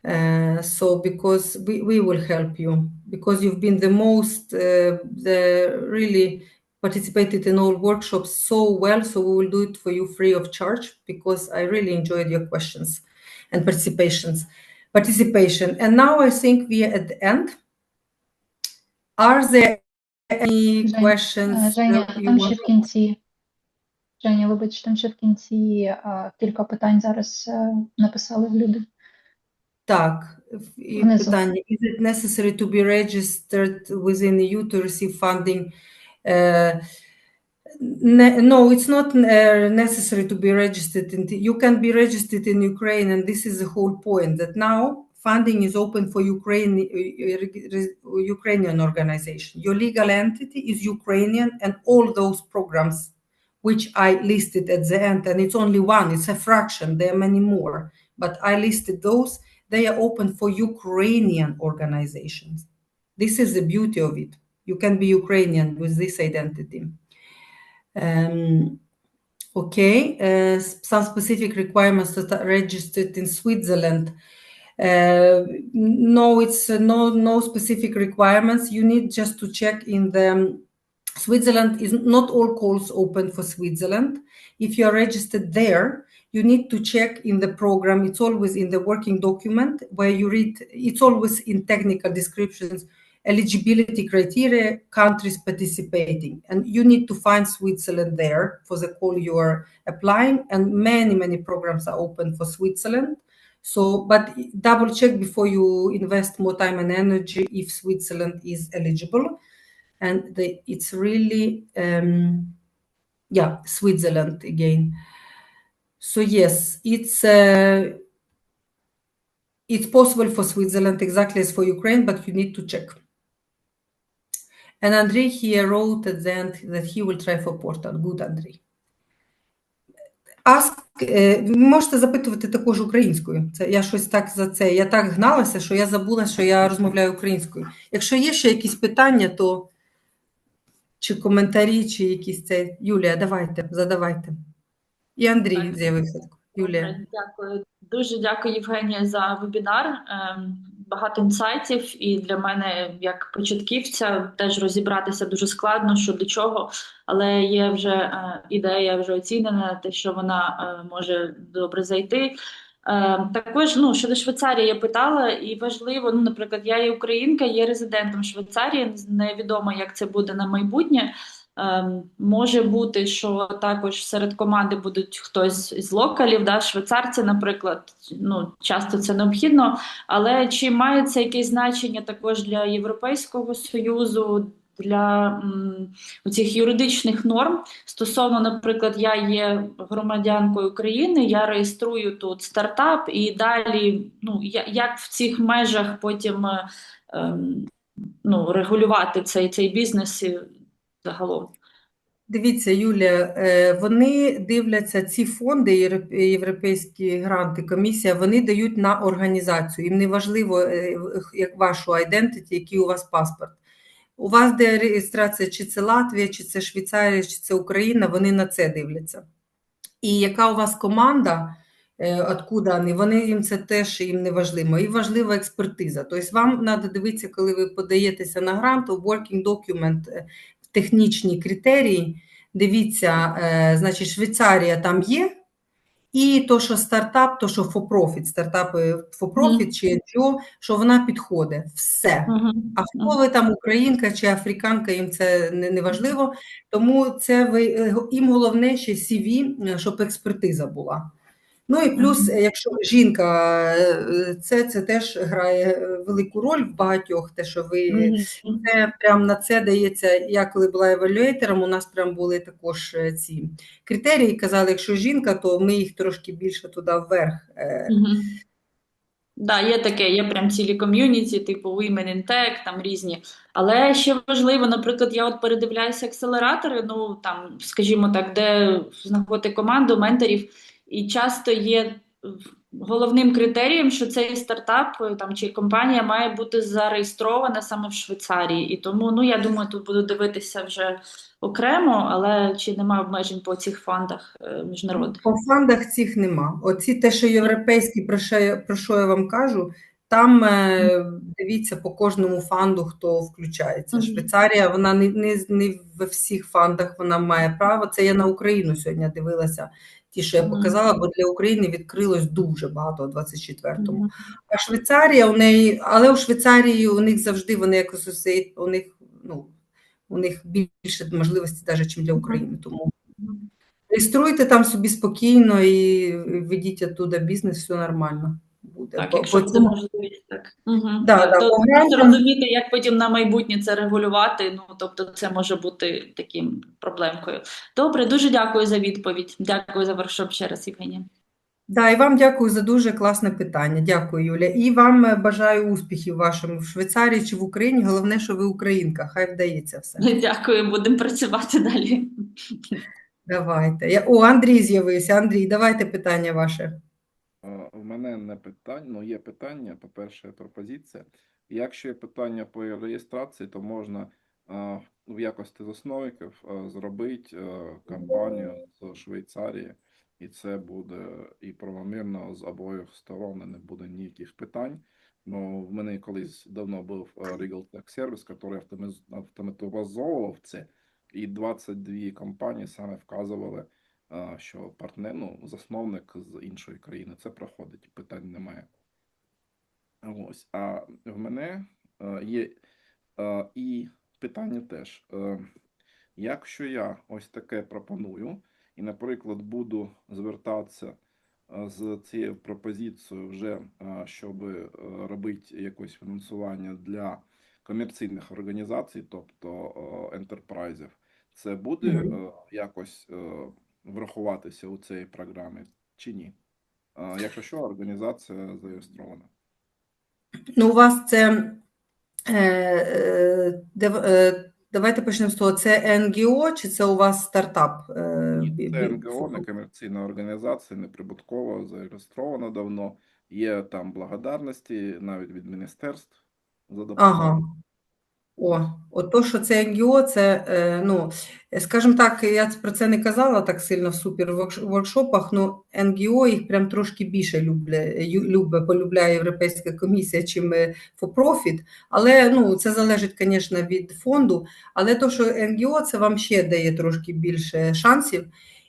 So because we will help you, because you've been the most, really participated in all workshops so well, so we will do it for you free of charge, because I really enjoyed your questions and participation. And now I think we are at the end. Are there any questions? Женя, там ще в кінці. Женя, вибач, там ще в кінці кілька питань зараз написали люди. Так, і питання. Is it necessary to be registered within EU to receive funding? No, it's not necessary to be registered. You can be registered in Ukraine, and this is the whole point, that now funding is open for Ukrainian organization. Your legal entity is Ukrainian, and all those programs which I listed at the end, and it's only one, it's a fraction, there are many more, but I listed those, they are open for Ukrainian organizations. This is the beauty of it. You can be Ukrainian with this identity. Okay, some specific requirements that are registered in Switzerland. No, it's no specific requirements. You need just to check in the Switzerland is not all calls open for Switzerland. If you are registered there, you need to check in the program. It's always in the working document where you read, it's always in technical descriptions, eligibility criteria, countries participating. And you need to find Switzerland there for the call you are applying. And many programs are open for Switzerland. So, but double check before you invest more time and energy if Switzerland is eligible. And it's really, Switzerland again. So yes, it's possible for Switzerland exactly as for Ukraine, but you need to check. And Andrei here wrote at the end that he will try for Portal. Good, Andrei. Ви можете запитувати також українською. Це я щось так за це. Я так гналася, що я забула, що я розмовляю українською. Якщо є ще якісь питання, то чи коментарі, чи якісь це. Юлія, давайте, задавайте. І Андрій з'явився. Юлія. Дякую. Дуже дякую, Євгенія, за вебінар. Багато інсайтів, і для мене, як початківця, теж розібратися дуже складно, що до чого, але є вже ідея вже оцінена, те, що вона може добре зайти. Також, щодо Швейцарії я питала, і важливо, наприклад, я є українка, є резидентом Швейцарії, невідомо, як це буде на майбутнє. Може бути, що також серед команди будуть хтось з локалів, швейцарці, наприклад, часто це необхідно, але чи має це якесь значення також для Європейського Союзу, для цих юридичних норм? Стосовно, наприклад, я є громадянкою України, я реєструю тут стартап, і далі, як в цих межах потім регулювати цей бізнес загалом? Дивіться, Юлія, вони дивляться ці фонди, європейські гранти, комісія, вони дають на організацію. Їм не важливо, як вашу identity, який у вас паспорт. У вас де реєстрація, чи це Латвія, чи це Швейцарія, чи це Україна, вони на це дивляться. І яка у вас команда, откуда вони, їм це теж їм не важливо. І важлива експертиза. Тобто вам треба дивитися, коли ви подаєтеся на грант, working document, технічні критерії, дивіться, значить, Швейцарія там є, і то, що стартап, то, що for-profit, стартапи for-profit чи NGO, що вона підходить. Все. А хто ви там, українка чи африканка, їм це не важливо. Тому це їм головне ще CV, щоб експертиза була. Ну і плюс, якщо жінка, це теж грає велику роль в багатьох, те, що ви, це прям на це дається, я коли була евалюейтором, у нас прям були також ці критерії, казали, якщо жінка, то ми їх трошки більше туди вверх. Да, є таке, є прям цілі ком'юніті, типу Women in Tech, там різні. Але ще важливо, наприклад, я от передивляюся акселератори, там, скажімо так, де знаходити команду, менторів, і часто є головним критерієм, що цей стартап там, чи компанія має бути зареєстрована саме в Швейцарії. І тому, я думаю, тут буду дивитися вже окремо, але чи немає обмежень по цих фондах міжнародних? По фондах цих нема. Оці те, що європейські, про що я вам кажу, там дивіться по кожному фонду, хто включається. Швейцарія, вона не в всіх фондах вона має право. Це я на Україну сьогодні дивилася. Ті, що я показала, бо для України відкрилось дуже багато у 24-му. А Швейцарія у неї, але у Швейцарії у них завжди, вони як у них більше можливостей навіть, ніж для України. Тому реєструйте там собі спокійно і ведіть оттуда бізнес, все нормально буде. Так, якщо це можливість, так. Просто розуміти, як потім на майбутнє це регулювати, тобто це може бути таким проблемкою. Добре, дуже дякую за відповідь. Дякую за воркшоп ще раз, Євгенія. Да, і вам дякую за дуже класне питання. Дякую, Юля. І вам бажаю успіхів вашим в Швейцарії чи в Україні. Головне, що ви українка. Хай вдається все. Дякую, будемо працювати далі. Давайте. Андрій з'явився. Андрій, давайте питання ваше. У мене не питання, є питання. По-перше, пропозиція. Якщо є питання по реєстрації, то можна в якості засновників зробити компанію з Швейцарії і це буде і правомірно з обох сторон, і не буде ніяких питань. Ну, в мене колись давно був Legal Tech Service, який автоматизовував це, і 22 компанії саме вказували, що партнер, ну, засновник з іншої країни. Це проходить, питань немає. Ось. А в мене є і питання теж. Якщо я ось таке пропоную, і, наприклад, буду звертатися з цією пропозицією вже, щоб робити якесь фінансування для комерційних організацій, тобто ентерпрайзів, це буде якось врахуватися у цій програмі чи ні? Якщо організація зареєстрована. Ну, у вас це, давайте почнемо з того, це НГО чи це у вас стартап? Ні, це НГО, некомерційна організація, неприбуткова, зареєстрована давно. Є там благодарності навіть від міністерств за допомогу. Ага. От то, що це НГО, це, ну, скажімо так, я про це не казала так сильно в суперворкшопах, ну, НГО їх прям трошки більше полюбляє Європейська комісія, чим for profit, але, ну, це залежить, звісно, від фонду, але то, що НГО, це вам ще дає трошки більше шансів,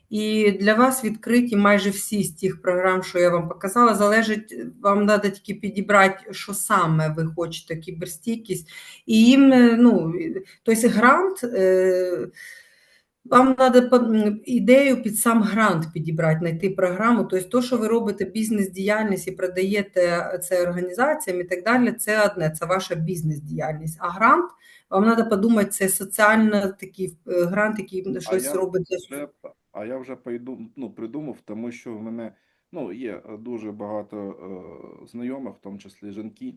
і для вас відкриті майже всі з тих програм, що я вам показала, залежить, вам треба тільки підібрати, що саме ви хочете, кіберстійкість, і їм, ну, тобто грант, вам треба ідею під сам грант підібрати, знайти програму, тобто то, що ви робите бізнес-діяльність і продаєте це організаціям і так далі, це одне, це ваша бізнес-діяльність, а грант, вам треба подумати, це соціально такий грант, який щось робить. А я вже придумав, тому що в мене, ну, є дуже багато знайомих, в тому числі жінки,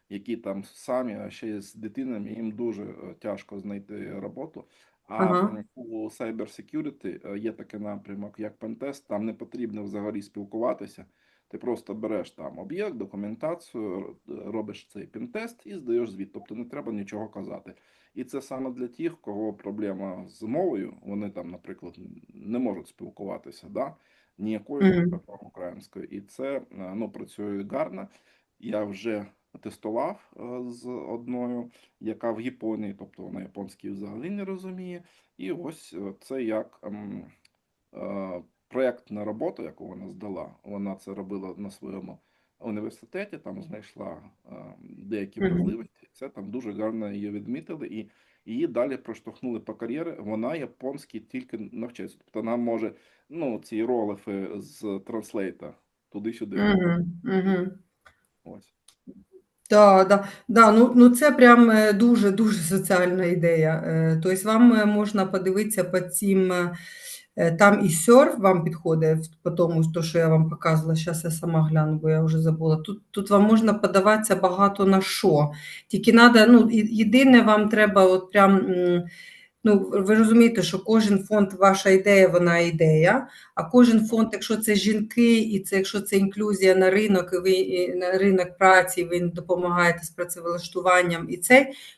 які там самі, а ще й з дитинами, їм дуже тяжко знайти роботу. А у Cyber Security є такий напрямок, як пентест, там не потрібно взагалі спілкуватися. Ти просто береш там об'єкт, документацію, робиш цей пентест і здаєш звіт. Тобто не треба нічого казати. І це саме для тих, у кого проблема з мовою, вони там, наприклад, не можуть спілкуватися, да? Ніякою українською. І це, ну, працює гарно. Я вже тестував з одною, яка в Японії, тобто вона японський взагалі не розуміє. І ось це як проєктна робота, яку вона здала. Вона це робила на своєму університеті, там знайшла деякі можливості. Це там дуже гарно її відмітили і її далі проштовхнули по кар'єрі. Вона японський тільки навчається. Тобто вона може, ну, ці іерогліфи з транслейта туди-сюди. Ось. Да, ну це прям дуже соціальна ідея. Тобто вам можна подивитися по цим, там і серф вам підходить, по тому, що я вам показувала, зараз я сама гляну, бо я вже забула. Тут вам можна подаватися багато на що. Тільки треба, ну, єдине вам треба от прям, ну, ви розумієте, що кожен фонд, ваша ідея, вона ідея, а кожен фонд, якщо це жінки, і це, якщо це інклюзія на ринок, і ви на ринок праці, ви допомагаєте з працевлаштуванням, і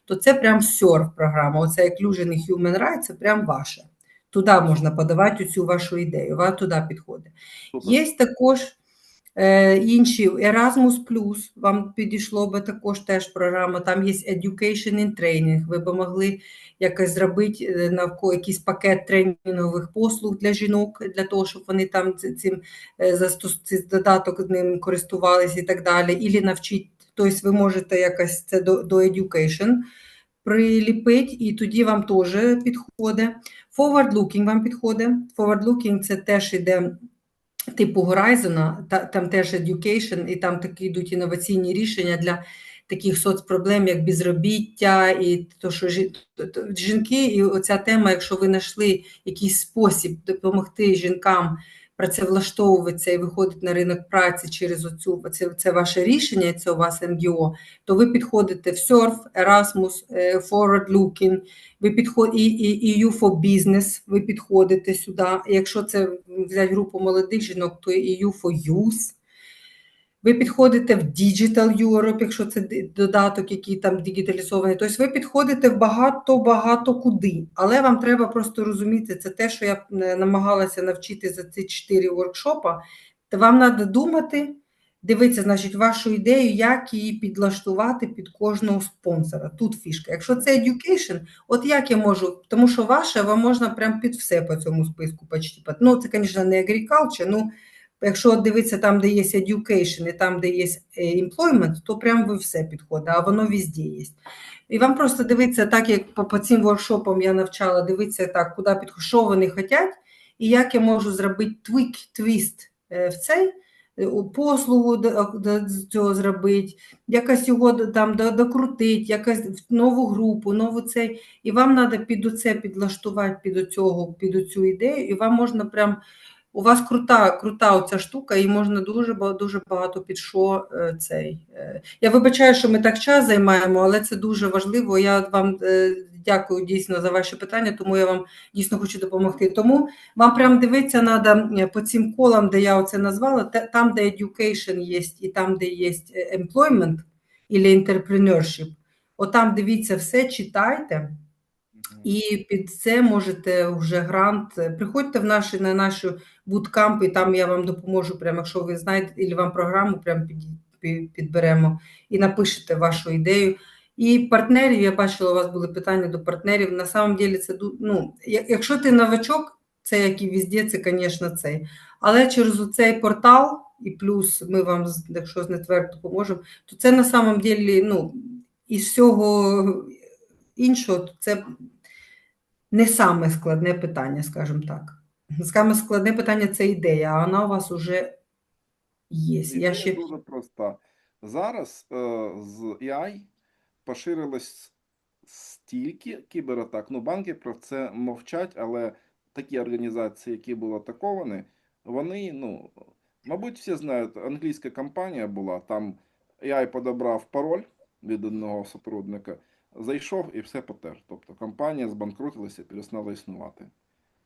то це прям серф програма. Оце Inclusion і Human Rights, це прям ваше. Туди можна подавати цю вашу ідею, вона туди підходить. Є також інші, Erasmus+, вам підійшло би також теж програма, там є Education and Training, ви б могли якось зробити навколо якийсь пакет тренінгових послуг для жінок, для того, щоб вони там цим додаток з ним користувалися і так далі, і навчити, тобто ви можете якось це до Education приліпити, і тоді вам теж підходить. Forward looking вам підходить. Forward looking це теж іде типу Horizon, там теж education, і там такі йдуть інноваційні рішення для таких соцпроблем, як безробіття, і то, що жінки, і оця тема, якщо ви знайшли якийсь спосіб допомогти жінкам працевлаштовуватися і виходить на ринок праці через це ваше рішення, це у вас НГО, то ви підходите в SURF, Erasmus, Forward Looking, ви підходите і EU for Business, ви підходите сюди. Якщо це взяти групу молодих жінок, то EU for Youth. ви підходите в Digital Europe, якщо це додаток, який там дигіталізований. Тобто ви підходите в багато куди. Але вам треба просто розуміти, це те, що я намагалася навчити за ці 4 воркшопа. То вам треба думати, дивитися, значить, вашу ідею, як її підлаштувати під кожного спонсора. Тут фішка. Якщо це education, от як я можу, тому що ваше, вам можна прям під все по цьому списку почти. Ну, це, звісно, не agriculture, ну, якщо дивитися там, де є education і там, де є employment, то прям ви все підходить, а воно везде є. І вам просто дивитися, так як по цим воркшопам я навчала, дивитися так, куди підходить, що вони хочуть, і як я можу зробити твіст в цей, послугу до цього зробити, якось його там докрутити, якось нову групу, нову цей. І вам треба під оце підлаштувати, під оцю ідею, і вам можна прям, у вас крута оця штука, і можна дуже багато під що цей. Я вибачаю, що ми так час займаємо, але це дуже важливо. Я вам дякую дійсно за ваші питання, тому я вам дійсно хочу допомогти. Тому вам прям дивитися треба по цим колам, де я оце назвала, там, де education є, і там, де є employment, або entrepreneurship, отам дивіться все, читайте. І під це можете вже грант. Приходьте на наші буткампи, і там я вам допоможу, прямо, якщо ви знаєте, або вам програму прямо підберемо і напишете вашу ідею. І партнерів, я бачила, у вас були питання до партнерів. На самом деле це, ну, якщо ти новачок, це як і везде, це, звісно, цей. Але через цей портал, і плюс ми вам, якщо з нетверк допоможемо, то це на самом деле, ну, із всього іншого, це не саме складне питання, скажімо так. Саме складне питання – це ідея, а вона у вас вже є. Ідея дуже проста. Зараз з AI поширилось стільки кібератак. Ну, банки про це мовчать, але такі організації, які були атаковані, вони, ну, мабуть, всі знають, англійська компанія була, там AI подобрав пароль від одного сотрудника, зайшов і все потер. Тобто компанія збанкрутилася, перестала існувати.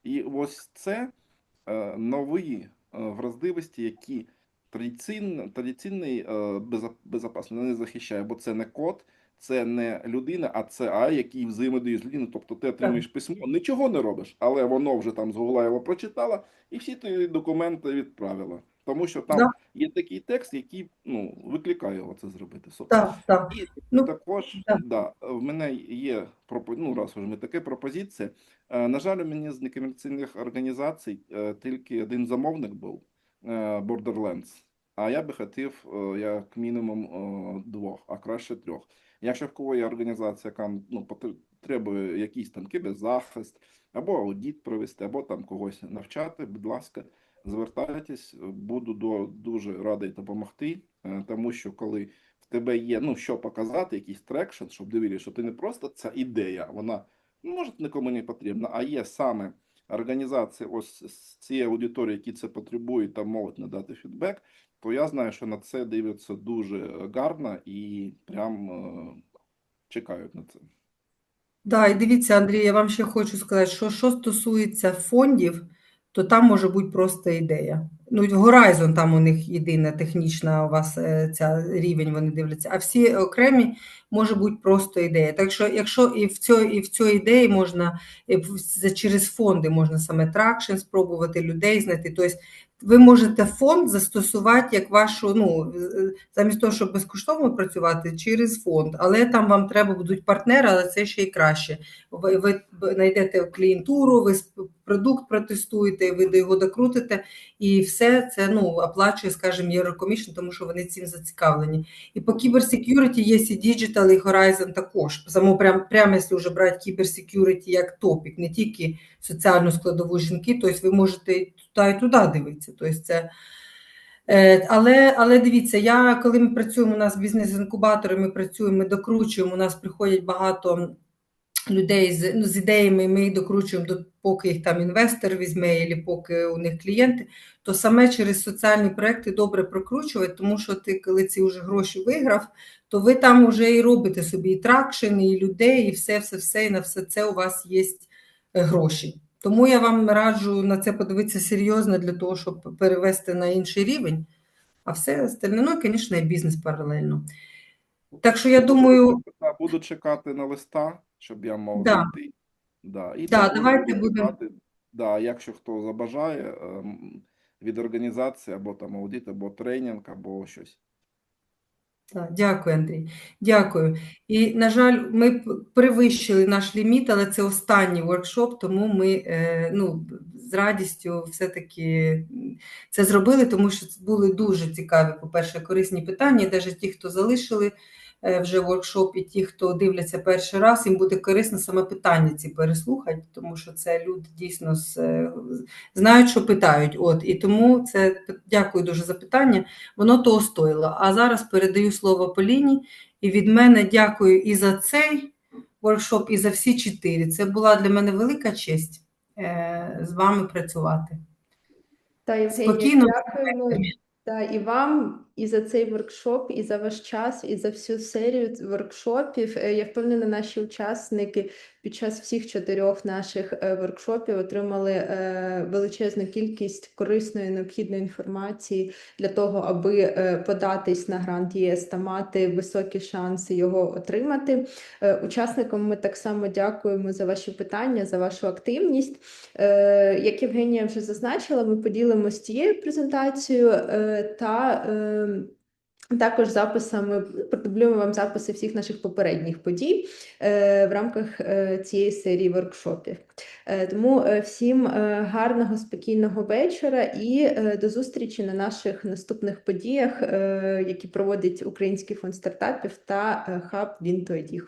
І ось це нові вразливості, які традиційний безпечність не захищає, бо це не код, це не людина, а це AI, який взаємодіє з людиною. Тобто ти отримуєш письмо, нічого не робиш, але воно вже там з Гугла його прочитала і всі твої документи відправила. Тому що там є такий текст, який, ну, викликає його це зробити. І також, в мене є, ну, раз вже ми таке пропозиція. На жаль, у мене з некомерційних організацій тільки один замовник був, Borderlands. А я би хотів як мінімум 2, а краще 3. Якщо в кого є організація, яка, ну, потребує якийсь там кіберзахист, або аудит провести, або там когось навчати, будь ласка, звертайтесь, буду дуже радий допомогти, тому що коли в тебе є, ну, що показати, якийсь трекшн, щоб дивили, що ти не просто ця ідея, вона, ну, може, нікому не потрібна, а є саме організації ось з цієї аудиторії, які це потребують, там можуть надати фідбек, то я знаю, що на це дивляться дуже гарно і прям чекають на це. Да, і дивіться, Андрій, я вам ще хочу сказати, що стосується фондів, то там може бути просто ідея. Ну, Horizon, там у них єдина технічна у вас ця рівень, вони дивляться, а всі окремі може бути просто ідея. Так що, якщо і в цій ідеї можна, через фонди можна саме тракшн спробувати, людей знайти, тобто ви можете фонд застосувати як вашу, ну, замість того, щоб безкоштовно працювати, через фонд. Але там вам треба будуть партнери, але це ще й краще. Ви знайдете клієнтуру, ви продукт протестуєте, ви його докрутите, і все це, ну, оплачує, скажімо, Eurocommission, тому що вони цим зацікавлені. І по кіберсекюріті є і Digital, і Horizon також. Прямо, якщо вже брати кіберсекюріті як топік, не тільки соціальну складову жінки, тобто ви можете туди і туди дивитися. Тобто це... Але дивіться, коли ми працюємо, у нас бізнес-інкубатори, ми працюємо, ми докручуємо, у нас приходять багато людей з ідеями, ми їх докручуємо, поки їх там інвестор візьме, або поки у них клієнти, то саме через соціальні проєкти добре прокручувати, тому що ти, коли ці вже гроші виграв, то ви там вже і робите собі і тракшн, і людей, і все, і на все це у вас є гроші. Тому я вам раджу на це подивитися серйозно для того, щоб перевести на інший рівень. а все остальне, ну, і, звісно, і бізнес паралельно. Так що я думаю, Буду чекати на листа, щоб я мав Да. зайти. Да. І Да, також давайте буду будемо. чекати, да, якщо хто забажає, від організації, або там аудит, або тренінг, або щось. Так, дякую, Андрій. Дякую. І, на жаль, ми перевищили наш ліміт, але це останній воркшоп, тому ми ну, з радістю все-таки це зробили, тому що це були дуже цікаві, по-перше, корисні питання. І навіть ті, хто залишили вже воркшоп, і ті, хто дивляться перший раз, їм буде корисно саме питання ці переслухати, тому що це люди дійсно знають, що питають. От, і тому це дякую дуже за питання. Воно того стоїло. А зараз передаю слово Поліні. І від мене дякую і за цей воркшоп, і за всі 4. Це була для мене велика честь з вами працювати. Та, Євгенія, Спокійно. дякуємо. Та, і вам, і за цей воркшоп, і за ваш час, і за всю серію воркшопів. Я впевнена, наші учасники під час всіх 4 наших воркшопів отримали величезну кількість корисної, необхідної інформації для того, аби податись на грант ЄС та мати високі шанси його отримати. Учасникам ми так само дякуємо за ваші питання, за вашу активність. Як Євгенія вже зазначила, ми поділимося цією презентацією та також записами, продублюємо вам записи всіх наших попередніх подій в рамках цієї серії воркшопів. Тому всім гарного, спокійного вечора і до зустрічі на наших наступних подіях, які проводить Український фонд стартапів та хаб Він.ІД.